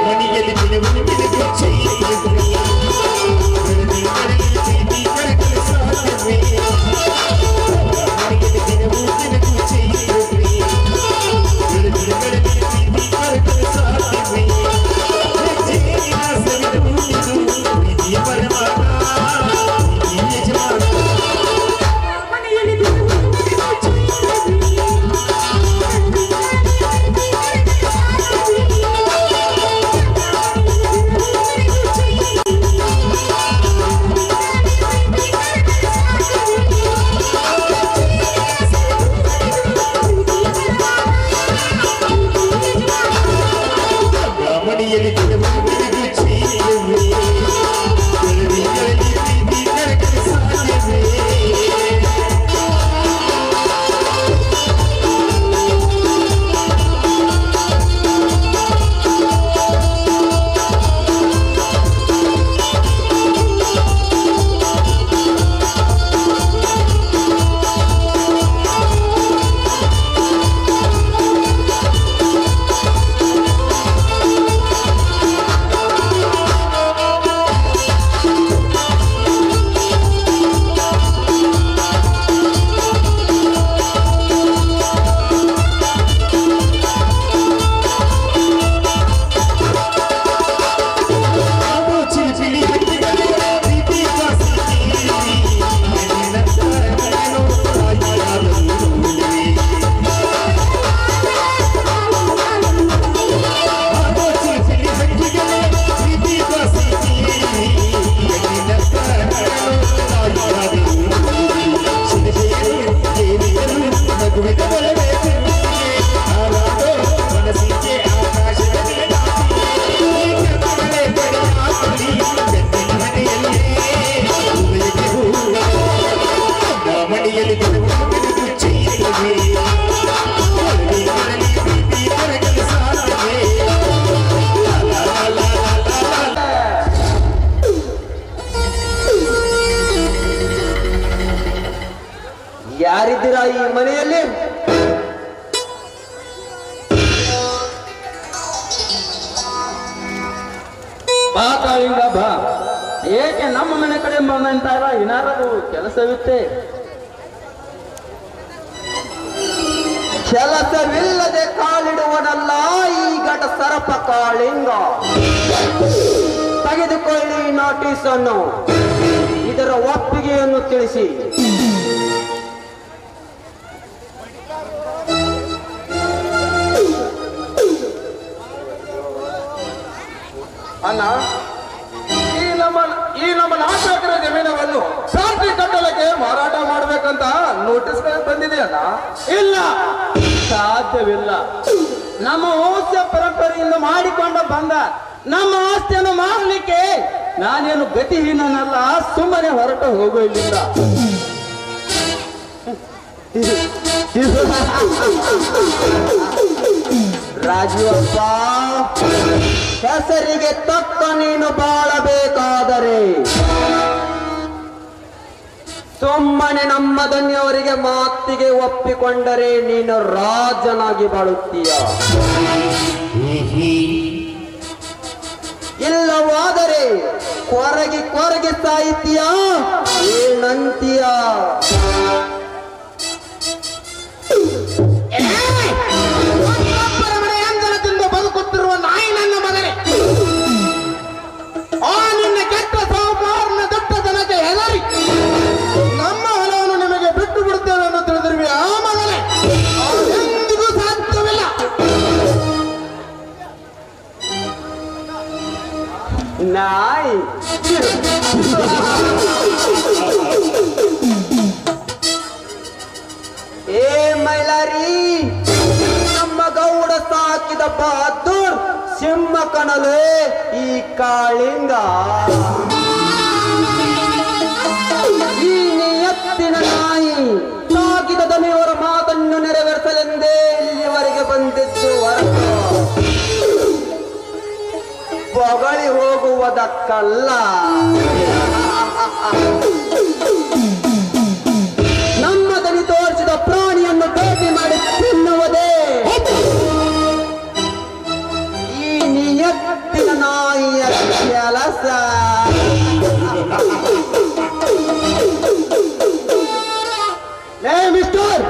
ಮನೆಯಲ್ಲಿ ಬೆಳವಣಿಗೆ ಪರಮಾತ್ಮ ಈ ಮನೆಯಲ್ಲಿ? ಬಾ ಕಾಳಿಂಗ ಬಾ. ಏಕೆ ನಮ್ಮ ಮನೆ ಕಡೆ ಬಂದಂತಾರ? ಏನಾರು ಕೆಲಸವಿತ್ತೆ? ಕೆಲಸವಿಲ್ಲದೆ ಕಾಲಿಡುವನಲ್ಲ ಈ ಘಟ ಸರಪ ಕಾಳಿಂಗ. ತೆಗೆದುಕೊಳ್ಳಿ ನೋಟಿಸ್ ಅನ್ನು, ಇದರ ಒಪ್ಪಿಗೆಯನ್ನು ತಿಳಿಸಿ. ಅಣ್ಣ, ಈ ನಮ್ಮ 4 ಎಕರೆ ಜಮೀನವನ್ನು ಶಾಂತಿ ಕಟ್ಟಲಕ್ಕೆ ಮಾರಾಟ ಮಾಡ್ಬೇಕಂತ ನೋಟಿಸ್ ಬಂದಿದೆಯಲ್ಲ? ಇಲ್ಲ, ಸಾಧ್ಯವಿಲ್ಲ. ನಮ್ಮ ವಂಶ ಪರಂಪರೆಯಿಂದ ಮಾಡಿಕೊಂಡ ಬಂದ ನಮ್ಮ ಆಸ್ತಿಯನ್ನು ಮಾರಲಿಕ್ಕೆ ನಾನೇನು ಗತಿಹೀನನಲ್ಲ. ಸುಮ್ಮನೆ ಹೊರಟು ಹೋಗುವುದಿಲ್ಲ. ರಾಜೀವಪ್ಪ, ಹೆಸರಿಗೆ ತಕ್ಕ ನೀನು ಬಾಳಬೇಕಾದರೆ ಸುಮ್ಮನೆ ನಮ್ಮ ದನಿಯವರಿಗೆ ಮಾತಿಗೆ ಒಪ್ಪಿಕೊಂಡರೆ ನೀನು ರಾಜನಾಗಿ ಬಾಳುತ್ತೀಯ. ಇಲ್ಲವಾದರೆ ಕೊರಗಿ ಸಾಹಿತ್ಯ ಏನಂತೀಯ? ಅಂಜನದಿಂದ ಬದುಕುತ್ತಿರುವ ನಾಯಿ ನನ್ನ ಮಗನೇ, ಆ ನಿನ್ನ ಕೆಟ್ಟ ಸಾಹುಕಾರನ ದೊಡ್ಡ ಜನಕ್ಕೆ ಹೆದರಿ ನಮ್ಮ ಹೊಲವನ್ನು ನಿಮಗೆ ಬಿಟ್ಟು ಬಿಡುತ್ತೇವೆ ಎಂದು ತಿಳಿದಿರುವೆ ಆ ಮಗನೇ. ಎಂದಿಗೂ ಸಾಧ್ಯವಿಲ್ಲ. ನಾಯಿ ಏ ಮೈಲಾರಿ, ನಮ್ಮ ಗೌಡ ಸಾಕಿದ ಬಹದ್ದೂರ್ ಸಿಂಹ ಕಣಲೆ ಈ ಕಾಳಿಂಗ. ಈ ನಿಯತ್ತಿನ ನಾಯಿ ಸಾಕಿದ ದನಿಯವರ ಮಾತನ್ನು ನೆರವೇರಿಸಲೆಂದೇ ಇಲ್ಲಿವರೆಗೆ ಬಂದಿದ್ದು ಹೊರತು ಹೊಗಳಿ ಹೋಗುವುದಕ್ಕಲ್ಲ. ನಮ್ಮ ದನಿ ತೋರಿಸಿದ ಪ್ರಾಣಿಯನ್ನು ಭೇಟಿ ಮಾಡಿ ತಿನ್ನುವುದೇ ಈ ನಿಯತ್ತಿನ ನಾಯಿಯ ಕೆಲಸ. ಮಿಸ್ಟರ್,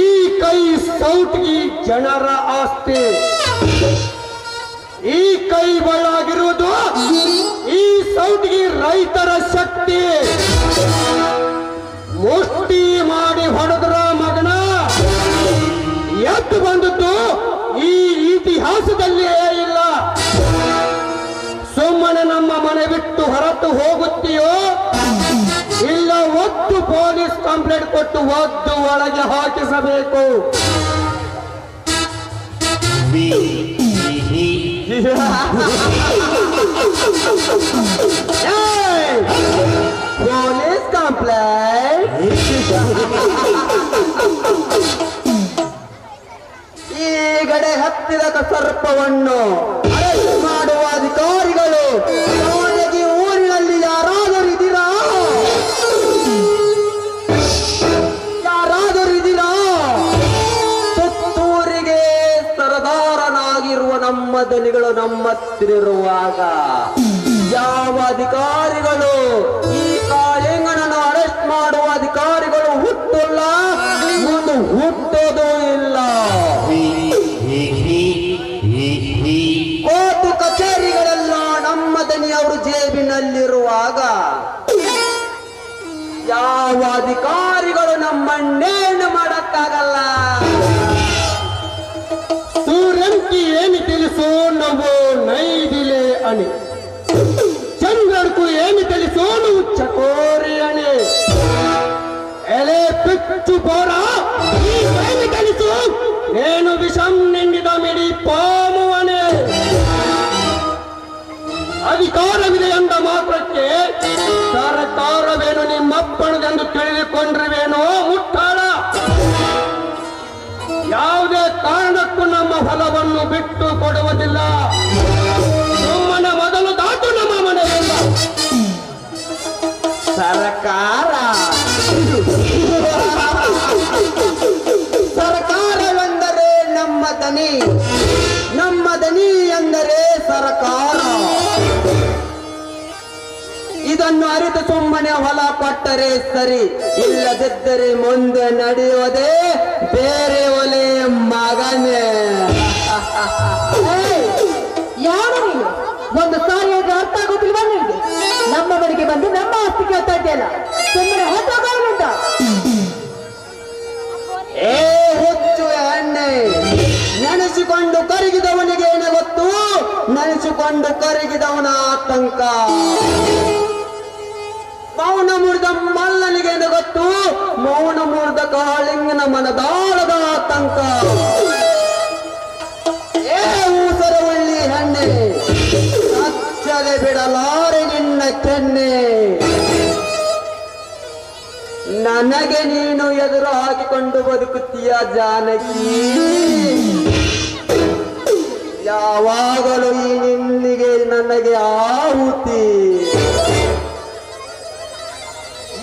ಈ ಕೈ ಸೌಟ್ಗಿ ಜನರ ಆಸ್ತಿ. ಈ ಕೈ ಬಳ್ಳಾಗಿರುವುದು ಈ ಸೌಟ್ಗಿ ರೈತರ ಶಕ್ತಿ. ಮುಷ್ಟಿ ಮಾಡಿ ಹೊಡೆದ್ರ ಮಗನ ಎದ್ದು ಬಂದದ್ದು ಈ ಇತಿಹಾಸದಲ್ಲಿಯೇ ಇಲ್ಲ. ಸುಮ್ಮನೆ ನಮ್ಮ ಮನೆ ಬಿಟ್ಟು ಹೊರಟು ಹೋಗುತ್ತೀಯೋ ಇಲ್ಲ ಒತ್ತು ಪೊಲೀಸ್ ಕಂಪ್ಲೇಂಟ್ ಕೊಟ್ಟು ಒದ್ದು ಒಳಗೆ ಹಾಕಿಸಬೇಕು. Police complaint? ಈಗಡೆ ಹತ್ತಿದ ಸರ್ಪವನ್ನು ಅರೆಸ್ಟ್ ಮಾಡುವ ಅಧಿಕಾರಿಗಳು ಈ ಊರಿನಲ್ಲಿ ಯಾರಾದರೂ ಇದ್ದೀರಾ? ಯಾರಾದರೂ ಇದ್ದೀರಾ? ಸುತ್ತೂರಿಗೆ ಸರದಾರನಾಗಿರುವ ನಮ್ಮ ದನಿಗಳು ನಮ್ಮತ್ತಿರುವಾಗ ಯಾವ ಅಧಿಕಾರಿಗಳು ಈ ಕಾಳಿಂಗನನ್ನು ಅರೆಸ್ಟ್ ಮಾಡುವ ಅಧಿಕಾರಿಗಳು ಹುಟ್ಟಲ್ಲ, ಮುಂದೆ ಹುಟ್ಟೋದು ಇಲ್ಲ. ಕೋರ್ಟು ಕಚೇರಿಗಳೆಲ್ಲ ನಮ್ಮ ದನಿಯವರು ಜೇಬಿನಲ್ಲಿರುವಾಗ ಯಾವ ಅಧಿಕಾರಿಗಳು ನಮ್ಮನ್ನೇನು ಮಾಡಕ್ಕಾಗಲ್ಲ. ಸೂರ್ಯಂಕಿ ಏమి తెలుసు నువ్వు నైదిలే అని, చంద్రుడికి ఏమి తెలుసు నువ్వు చకోరి అని. ఎలే పిచ్చు పోరా, నీకేమి తెలుసు నేను విషం నిండిದ మిడి పాము అని. ಅಧಿಕಾರವಿದೆ ಎಂದ ಮಾತ್ರಕ್ಕೆ ಸರ್ಕಾರವೇನು ನಿಮ್ಮಪ್ಪಣದೆಂದು ತಿಳಿದುಕೊಂಡ್ರಿವೇನೋ ಮುಟ್ಟಾಳ. ಯಾವುದೇ ಕಾರಣಕ್ಕೂ ನಮ್ಮ ಹೊಲವನ್ನು ಬಿಟ್ಟು ಕೊಡುವುದಿಲ್ಲ. ಸುಮ್ಮನೆ ಮೊದಲು ದಾಟು ನಮ್ಮ ಮನೆಯಿಂದ. ಸರ್ಕಾರ ಇದನ್ನು ಅರಿತು ಸುಮ್ಮನೆ ಹೊಲ ಕೊಟ್ಟರೆ ಸರಿ, ಇಲ್ಲದಿದ್ದರೆ ಮುಂದೆ ನಡೆಯುವುದೇ ಬೇರೆ ಒಲೆ ಮಗನೇ. ಯಾರು ನೀನು? ಒಂದು ಸಾರಿ ಹೇಳಿದ್ರೆ ಅರ್ಥ ಆಗೋದಿಲ್ವಾ ನಿನ್ಗೆ? ನಮ್ಮ ಮನೆಗೆ ಬಂದು ನಮ್ಮ ಆಸ್ತಿ ಕೇಳ್ತಾ ಇದೆಯಲ್ಲ, ಸುಮ್ಮನೆ ಹೊತ್ತೋಗೋಗ್ಲುಂಟ. ಏ ಹುಚ್ಚು ಎಣ್ಣೆ, ನೆನೆಸಿಕೊಂಡು ಕರಗಿದವನಿಗೆ ಏನ ಗೊತ್ತು? ನೆನೆಸಿಕೊಂಡು ಕರಗಿದವನ ಆತಂಕ. ಮೌನ ಮುರಿದ ಮಲ್ಲನಿಗೇನು ಗೊತ್ತು? ಮೌನ ಮುರಿದ ಕಾಳಿಂಗನ ಮನದಾಳದ ಆತಂಕ. ಏ ಊಸರವಳ್ಳಿ ಹೆಣ್ಣೆ, ಹಚ್ಚದೆ ಬಿಡಲಾರೆ ನಿನ್ನ ಕೆನ್ನೆ. ನನಗೆ ನೀನು ಎದುರು ಹಾಕಿಕೊಂಡು ಬದುಕುತ್ತೀಯ ಜಾನಕಿ. ಯಾವಾಗಲೂ ಈ ನಿನ್ನಿಗೆ ನನಗೆ ಆಹುತಿ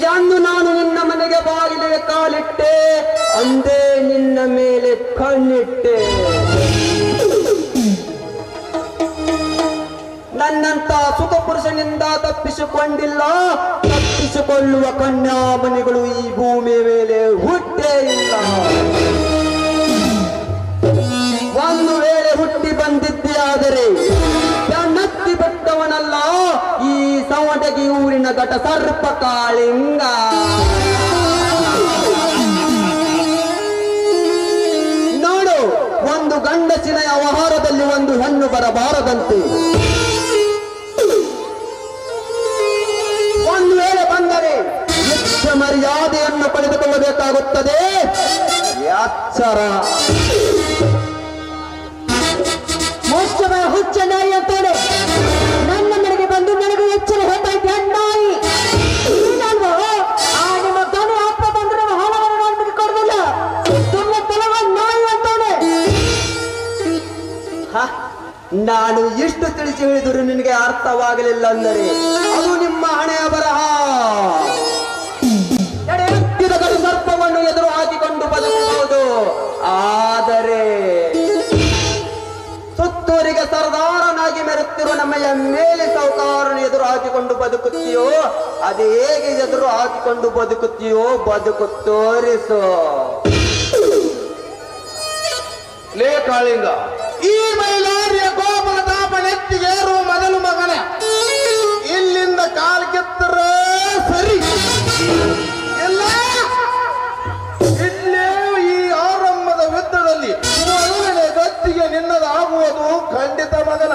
ಎಂದು ನಾನು ನಿನ್ನ ಮನೆಗೆ ಬಾಗಿಲಿಗೆ ಕಾಲಿಟ್ಟೆ, ಅಂದೇ ನಿನ್ನ ಮೇಲೆ ಕಣ್ಣಿಟ್ಟೆ. ನನ್ನಂತ ಸುಖ ಪುರುಷನಿಂದ ತಪ್ಪಿಸಿಕೊಂಡಿಲ್ಲ, ತಪ್ಪಿಸಿಕೊಳ್ಳುವ ಕನ್ಯಾಮಣಿಗಳು ಈ ಭೂಮಿಯ ಮೇಲೆ ಹುಟ್ಟೇ ಇಲ್ಲ. ಒಂದು ವೇಳೆ ಹುಟ್ಟಿ ಬಂದಿದ್ದೆ ಆದರೆ ನತ್ತಿ ಬಿಟ್ಟವನಲ್ಲ ಈ ಸವಟಗಿ ಊರಿನ ಘಟ ಸರ್ಪ ಕಾಳಿಂಗ. ನೋಡು, ಒಂದು ಗಂಡಸಿನ ವ್ಯವಹಾರದಲ್ಲಿ ಒಂದು ಹೆಣ್ಣು ಬರಬಾರದಂತೆ. ಒಂದು ವೇಳೆ ಬಂದರೆ ಹೆಚ್ಚು ಮರ್ಯಾದೆಯನ್ನು ಪಡೆದುಕೊಳ್ಳಬೇಕಾಗುತ್ತದೆ. ಎಚ್ಚರ. ಮೋಕ್ಷವೇ ಹುಚ್ಚ ನಾಯಿ ಅಂತಾನೆ ನನ್ನ ಮನೆಗೆ ಬಂದು ನನಗೆ ಎಚ್ಚರ ಹೇಳ್ತಾ ಇದ್ದೆ ನಾಯಿ. ನೀನಲ್ವೋ ಆ ನಿಮ್ಮ ದನಿ ಅಪ್ಪ ಬಂದ್ರೆ ಹಣವನ್ನು ನನಗೆ ಕೊಡುದಿಲ್ಲ, ಸುಮ್ಮನೆ ತಲವ ನಾಯಿ ಅಂತಾನೆ. ನಾನು ಎಷ್ಟು ತಿಳಿಸಿ ಹೇಳಿದರೂ ನಿನಗೆ ಅರ್ಥವಾಗಲಿಲ್ಲ ಅಂದರೆ ಅದು ನಿಮ್ಮ ಹಣೆಯ ಬರಹ. ಎತ್ತಿದ ಗಡು ಸರ್ಪವನ್ನು ಎದುರು ಹಾಕಿಕೊಂಡು ಬದುಕಬಹುದು, ಆದರೆ ಸುತ್ತೂರಿಗೆ ಸರ್ದಾರನಾಗಿ ಮೆರುತ್ತಿರುವ ನಮ್ಮಯ್ಯ ಮೇಲೆ ಸಾಹುಕಾರನ ಎದುರು ಹಾಕಿಕೊಂಡು ಬದುಕುತ್ತೀಯೋ, ಅದು ಹೇಗೆ ಎದುರು ಹಾಕಿಕೊಂಡು ಬದುಕುತ್ತೀಯೋ ಬದುಕು ತೋರಿಸು. ಲೇ ಕಾಳಿಂಗ, ಈ ಮೈಲಾರಿಯ ಗೋಪನ ತಾಪ ನೆತ್ತಿಗೇರುವ ಮೊದಲು ಮಗನ, ಇಲ್ಲಿಂದ ಕಾಲು ಕೆತ್ತರ ಸರಿ ಎಲ್ಲ. ಇಲ್ಲೇ ಈ ಆರಂಭದ ಯುದ್ಧದಲ್ಲಿ ಮೊದಲನೇ ಗತ್ತಿಗೆ ನಿನ್ನದಾಗುವುದು ಖಂಡಿತ ಮಗನ.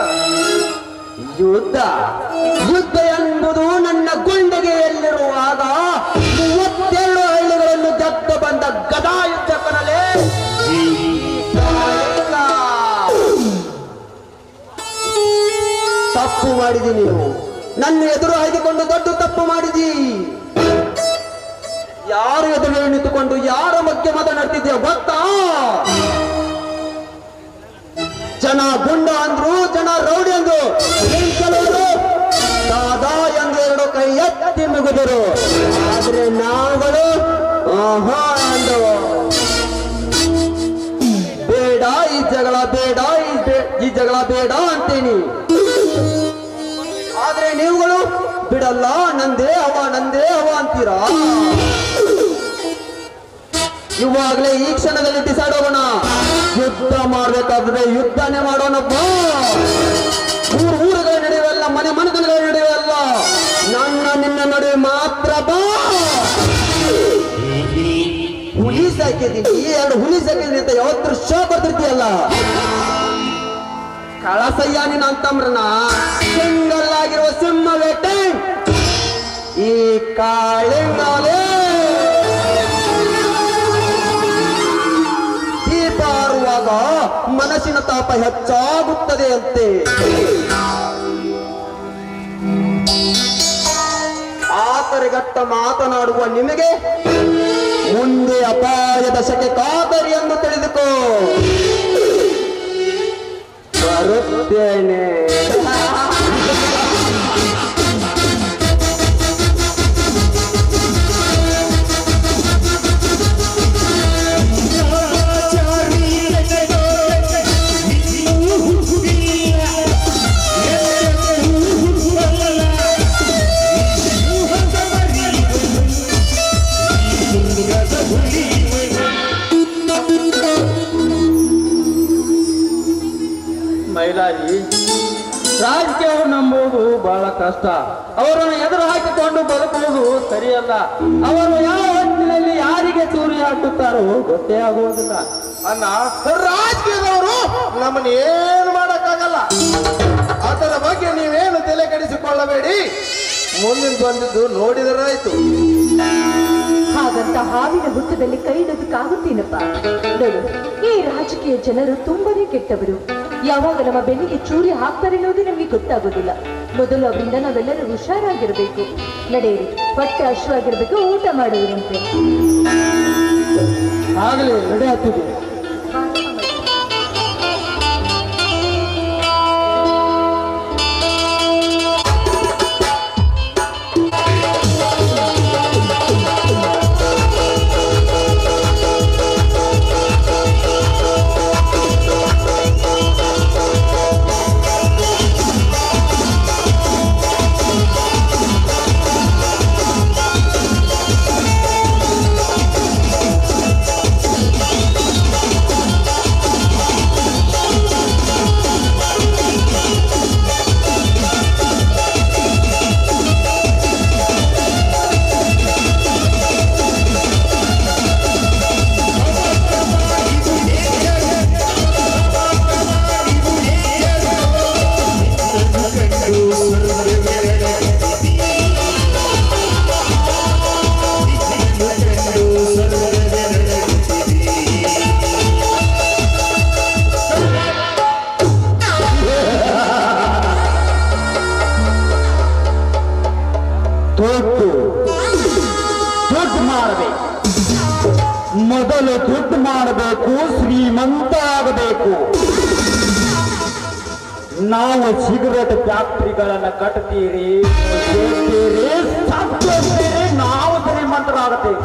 ಯುದ್ಧ ಯುದ್ಧ ಎಂಬುದು ನನ್ನ ಗುಂಡಿಗೆಯಲ್ಲಿರುವಾಗ 32 ಹಳ್ಳಿಗಳನ್ನು ಗೆದ್ದು ಬಂದ ಗದಾ ಯುದ್ಧಕನಲೇ. ತಪ್ಪು ಮಾಡಿದಿ ನೀನು, ನನ್ನ ಎದುರು ಹಾಕಿಕೊಂಡು ದೊಡ್ಡ ತಪ್ಪು ಮಾಡಿದಿ. ಯಾರು ಎದುರು ನಿಂತುಕೊಂಡು ಯಾರ ಬಗ್ಗೆ ಮಾತನಾಡ್ತಿದ್ಯಾ ಗೊತ್ತಾ? ಜನ ಗುಂಡ ಅಂದ್ರು, ಜನ ರೌಡಿ ಅಂದ್ರು, ಕೆಲವರು ದಾದಾ ಎಂದು 2 ಕೈ ಎತ್ತಿ ಮುಗಿದರು. ಆದ್ರೆ ನಾವುಗಳು ಆಹಾ ಅಂದವು. ಬೇಡ ಈ ಜಗಳ, ಬೇಡ ಈ ಜಗಳ ಬೇಡ ಅಂತೀನಿ. ಆದ್ರೆ ನೀವುಗಳು ಬಿಡಲ್ಲ, ನಂದೇ ಹವ ಅಂತೀರಾ. ಇವಾಗಲೇ ಈ ಕ್ಷಣದಲ್ಲಿ ಡಿಸೈಡ್ ಹೋಗೋಣ. ಯುದ್ಧ ಮಾಡ್ಬೇಕಾದ್ರೆ ಯುದ್ಧನೇ ಮಾಡೋಣಪ್ಪ. ಊರುಗಳ ನಡೆಯುವಲ್ಲ, ಮನೆತನಗಳ ನಡೆಯುವಲ್ಲ, ನನ್ನ ನಿನ್ನ ನಡುವೆ ಮಾತ್ರ ಬಾ. ಹುಲಿ ಸಾಕಿದ್ದೀನಿ, 2 ಹುಲಿ ಸಾಕಿದ್ದೀನಿ ಅಂತ ಯಾವತ್ತೂ ಶೋ ಬರ್ತಿರ್ತೀಯಲ್ಲ. ಕಳಸಯ್ಯ ನಿನ್ನ ಅಂತಮ್ರನ ಸಿಂಗಲ್ ಆಗಿರುವ ಸಿಂಹ ಬೇಟೆ ಈ ಕಾಳಿಂಗಾಲೇ. ದೀಪ ಆರುವಾಗ ಮನಸ್ಸಿನ ತಾಪ ಹೆಚ್ಚಾಗುತ್ತದೆ ಅಂತೆ. ಆತರಿಗಟ್ಟ ಮಾತನಾಡುವ ನಿಮಗೆ ಮುಂದೆ ಅಪಾಯದ ಶಕೆ ಕಾತರಿ ಎಂದು ತಿಳಿದುಕೋ. ಬರುತ್ತೇನೆ. ಕಷ್ಟ. ಅವರನ್ನು ಎದುರು ಹಾಕಿಕೊಂಡು ಬದುಕುವುದು ಸರಿಯಲ್ಲ. ಅವರು ಯಾವ ಹೊತ್ತಿನಲ್ಲಿ ಯಾರಿಗೆ ಚೂರಿ ಹಾಕುತ್ತಾರೋ ಗೊತ್ತೇ ಆಗುವುದಿಲ್ಲ. ಅಣ್ಣ, ರಾಜಕೀಯದವರು ನಮ್ಮನ್ನ ಏನು ಮಾಡಕ್ಕಾಗಲ್ಲ. ಅದರ ಬಗ್ಗೆ ನೀವೇನು ತಲೆ ಕೆಡಿಸಿಕೊಳ್ಳಬೇಡಿ. ಮುಂದಿನ ಬಂದಿದ್ದು ನೋಡಿದರಾಯ್ತು. ಹಾಗಂತ ಹಾವಿನ ಹುತ್ತದಲ್ಲಿ ಕೈ ಇಡೋದಕ್ಕಾಗುತ್ತೇನಪ್ಪ? ನೋಡು, ಈ ರಾಜಕೀಯ ಜನರು ತುಂಬಾನೇ ಕೆಟ್ಟವರು. ಯಾವಾಗ ನಮ್ಮ ಬೆನ್ನಿಗೆ ಚೂರಿ ಹಾಕ್ತಾರೆ ಅನ್ನೋದು ನಮಗೆ ಗೊತ್ತಾಗೋದಿಲ್ಲ. ಮೊದಲು ಅವರಿಂದ ನಾವೆಲ್ಲರೂ ಹುಷಾರಾಗಿರ್ಬೇಕು. ನಡೆಯಿರಿ, ಹೊಟ್ಟೆ ಹಸಿವಾಗಿರ್ಬೇಕು, ಊಟ ಮಾಡುವುದಂತೆ. ಆಗಲಿ, ರೆಡಿ ಆಗ್ತಿದೆ. ಮೊದಲು ದುಡ್ಡು ಮಾಡಬೇಕು, ಶ್ರೀಮಂತ ಆಗಬೇಕು. ನಾವು ಸಿಗರೇಟ್ ಫ್ಯಾಕ್ಟ್ರಿಗಳನ್ನ ಕಟ್ತೀರಿ, ನಾವು ಶ್ರೀಮಂತರಾಗುತ್ತೇವೆ.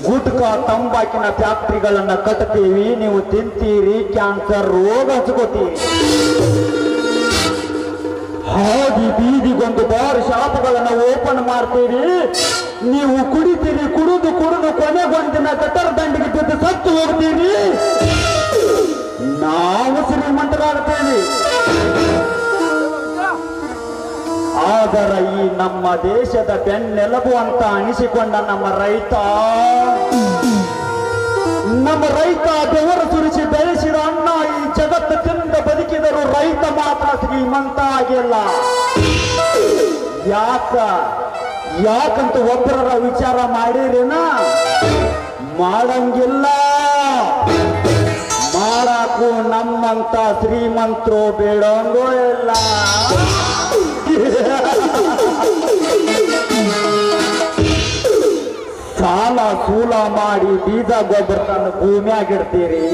ಗುಟ್ಕಾ ತಂಬಾಕಿನ ಫ್ಯಾಕ್ಟ್ರಿಗಳನ್ನ ಕಟ್ತೀವಿ, ನೀವು ತಿಂತೀರಿ, ಕ್ಯಾನ್ಸರ್ ರೋಗ ಹಚ್ಕೋತೀರಿ. ಹಾಗೆ ಬೀದಿಗೊಂದು ಬಾರ್ ಶಾಪ್ಗಳನ್ನ ಓಪನ್ ಮಾಡ್ತೀರಿ, ನೀವು ಕುಡಿತೀರಿ, ಕುಡಿದು ಕೊನೆಗೊಂದಿನ ಗಟರ್ ದಂಡಿಗೆ ಬಿದ್ದು ಸತ್ತು ಹೋಗ್ತೀರಿ, ನಾವು ಶ್ರೀಮಂತರಾಗ್ತೇವೆ. ಆದರೆ ಈ ನಮ್ಮ ದೇಶದ ಬೆನ್ನೆಲುಬು ಅಂತ ಅನಿಸಿಕೊಂಡ ನಮ್ಮ ರೈತ ಬೆವರು ಸುರಿಸಿ ಬೆಳೆಸಿದ ಅನ್ನ ಈ ಜಗತ್ತು ತಿಂದ ಬದುಕಿದರು ರೈತ ಮಾತ್ರ ಶ್ರೀಮಂತ ಆಗಿಲ್ಲ. ಯಾಕಂತ ಒಬ್ಬರ ವಿಚಾರ ಮಾಡಿರೇನ? ಮಾಡಂಗಿಲ್ಲ. ಮಾಡಾಕು ನಮ್ಮಂತ ಶ್ರೀಮಂತರು ಬೇಡಂಗೂ ಇಲ್ಲ. ಸಾಲ ಸೂಲ ಮಾಡಿ ಬೀಜ ಗೊಬ್ಬರ ತಂದು ಭೂಮಿಯಾಗಿಡ್ತೀರಿ.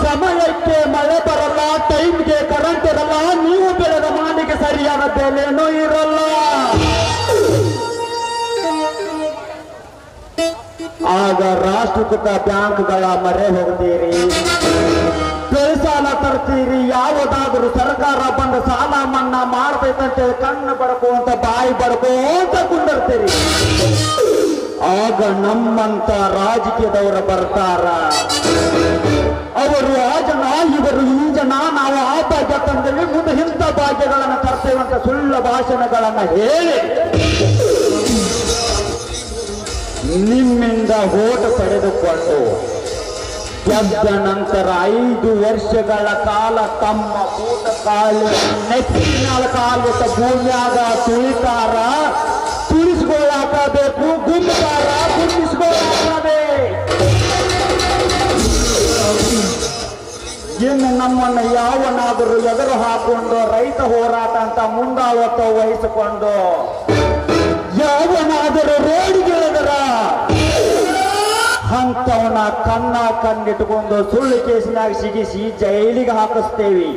ಸಮಯಕ್ಕೆ ಮಳೆ ಬರಲ್ಲ, ಟೈಮ್ಗೆ ಕರೆಂಟ್ ಇರಲ್ಲ, ನೀವು ಬೆಳೆದ ಮಾಲಿಗೆ ಸರಿಯಾದ ಬೆಲೆನೂ ಇರಲ್ಲ. ಆಗ ರಾಷ್ಟ್ರೀಕೃತ ಬ್ಯಾಂಕ್ಗಳ ಮೊರೆ ಹೋಗ್ತೀರಿ, ಸಾಲ ತರ್ತೀರಿ. ಯಾವುದಾದ್ರೂ ಸರ್ಕಾರ ಬಂದು ಸಾಲ ಮನ್ನಾ ಮಾಡ್ಬೇಕಂತ ಕಣ್ಣು ಬಡ್ಕೋಂತ ಬಾಯಿ ಬಡ್ಕೋಂತ ಕುಂದಿರ್ತೀರಿ. ಆಗ ನಮ್ಮಂತ ರಾಜಕೀಯದವರು ಬರ್ತಾರ. ಅವರು ಆ ಜನ, ಇವರು ಈ ಜನ, ನಾವು ಆ ಭಾಗ್ಯ ತಂದೇವಿ, ಮುಂದೆ ಇಂಥ ಭಾಗ್ಯಗಳನ್ನು ತರ್ತೇವಂತ ಸುಳ್ಳು ಭಾಷಣಗಳನ್ನ ಹೇಳಿ ನಿಮ್ಮಿಂದ ಓಟು ಪಡೆದುಕೊಂಡು ಗೆದ್ದ ನಂತರ 5 ವರ್ಷಗಳ ಕಾಲ ತಮ್ಮ ಊಟ ಕಾಲು ನೆಚ್ಚಿನ ಕಾಲಿಟ್ಟ ಭೂಮಿಯಾಗ ತುಳಿತಾರ, ತುಳಿಸ್ಕೊಳ್ಳಾಕಬೇಕು, ಗುಮ್ತಾರ, ಗುಮ್ಮಿಸ್ಕೊಳ್ಳಾಕಬೇಕು. ಇನ್ನು ನಮ್ಮನ್ನು ಯಾವನಾದರೂ ಎದುರು ಹಾಕೊಂಡು ರೈತ ಹೋರಾಟ ಅಂತ ಮುಂದಾವತ್ತ ವಹಿಸಿಕೊಂಡು ಯಾವನಾದರೂ ರೋಡಿಗೆಳೆದರ ಅಂತವನ ಕಣ್ಣಿಟ್ಕೊಂಡು ಸುಳ್ಳು ಕೇಸಿನಾಗ ಸಿಗಿಸಿ ಜೈಲಿಗೆ ಹಾಕಿಸ್ತೇವಿ.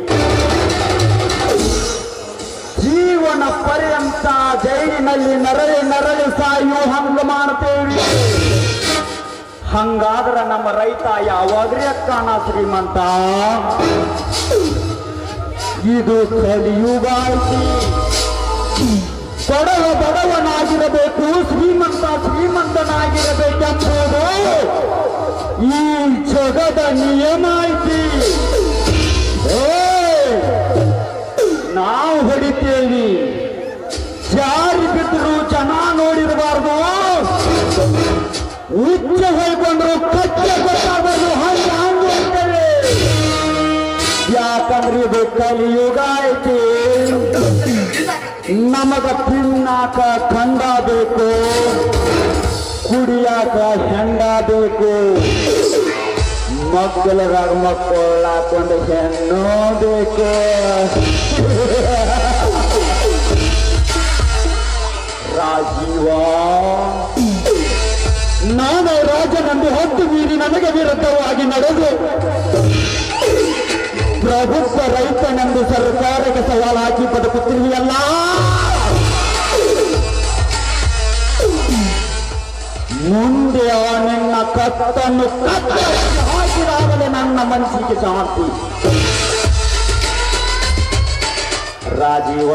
ಜೀವನ ಪರ್ಯಂತ ಜೈಲಿನಲ್ಲಿ ನರಳಿ ಸಾಯು ಹಂಗ ಮಾಡ್ತೇವಿ. ಹಂಗಾದ್ರೆ ನಮ್ಮ ರೈತ ಯಾವಾಗ್ರಿ ಅಕ್ಕಾನ ಶ್ರೀಮಂತ? ಇದು ಕಲಿಯುಗ ಐತಿ. ಬಡವನಾಗಿರಬೇಕು, ಶ್ರೀಮಂತನಾಗಿರಬೇಕೆಂಬುದು ಈ ಜಗದ ನಿಯಮ ಐತಿ. ಎಂದು ಕಲಿಯುಗ ಐತಿ. ನಮಗ ತಿನ್ನಾಕ ಖಂಡ ಬೇಕು, ಕುಡಿಯಾಕ ಹೆಂಡ ಬೇಕು, ಮಕ್ಕಳಾಗ ಮಕ್ಕಳು ಹಾಕೊಂಡು ಹೆಣ್ಣು ಬೇಕು. ರಾಜೀವ, ನಾನು ರಾಜನಂದು ಹೊತ್ತು ಮೀರಿ ನನಗೆ ವಿರುದ್ಧವಾಗಿ ನಡೆದು ಪ್ರಬುದ್ಧ ರೈತನೆಂದು ಸರ್ಕಾರಕ್ಕೆ ಸವಾಲು ಹಾಕಿ ಬದುಕುತ್ತಿರುವೆಯಲ್ಲ. ಮುಂದೆ ಆ ನಿನ್ನ ಕತ್ತನ್ನು ಹಾಕಿದಾಗಲೇ ನನ್ನ ಮನಸ್ಸಿಗೆ ಶಾಂತಿ. ರಾಜೀವ,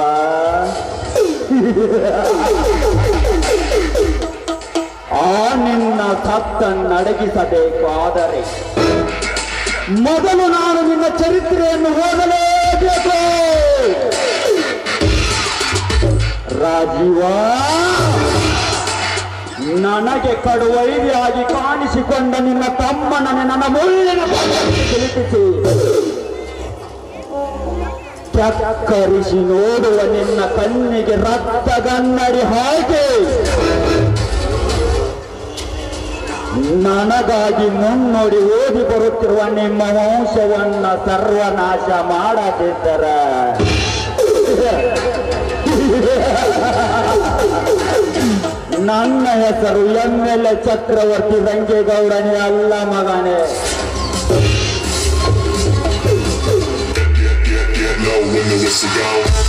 ಆ ನಿನ್ನ ಕತ್ತನ್ನಡಗಿಸಬೇಕಾದರೆ ಮೊದಲು ನಾನು ನಿನ್ನ ಚರಿತ್ರೆಯನ್ನು ಓದಲೇಬೇಕು. ರಾಜೀವ, ನನಗೆ ಕಡುವೈರಿಯಾಗಿ ಕಾಣಿಸಿಕೊಂಡ ನಿನ್ನ ತಮ್ಮನನ್ನು ನನ್ನ ಮುಳ್ಳಿನ ತಿಳಿಸಿ ಚಕ್ಕರಿಸಿ ನೋಡುವ ನಿನ್ನ ಕಣ್ಣಿಗೆ ರಕ್ತಗನ್ನಡಿ ಹಾಕಿ ನನಗಾಗಿ ಮುನ್ನೋಡಿ ಓದಿ ಬರುತ್ತಿರುವ ನಿಮ್ಮ ವಂಶವನ್ನ ಸರ್ವನಾಶ ಮಾಡದಿದ್ದರ ನನ್ನ ಹೆಸರು MLA ಚಕ್ರವರ್ತಿ ರಂಗೇಗೌಡನೇ ಅಲ್ಲ ಮಗನೇ. Low when the whistle go.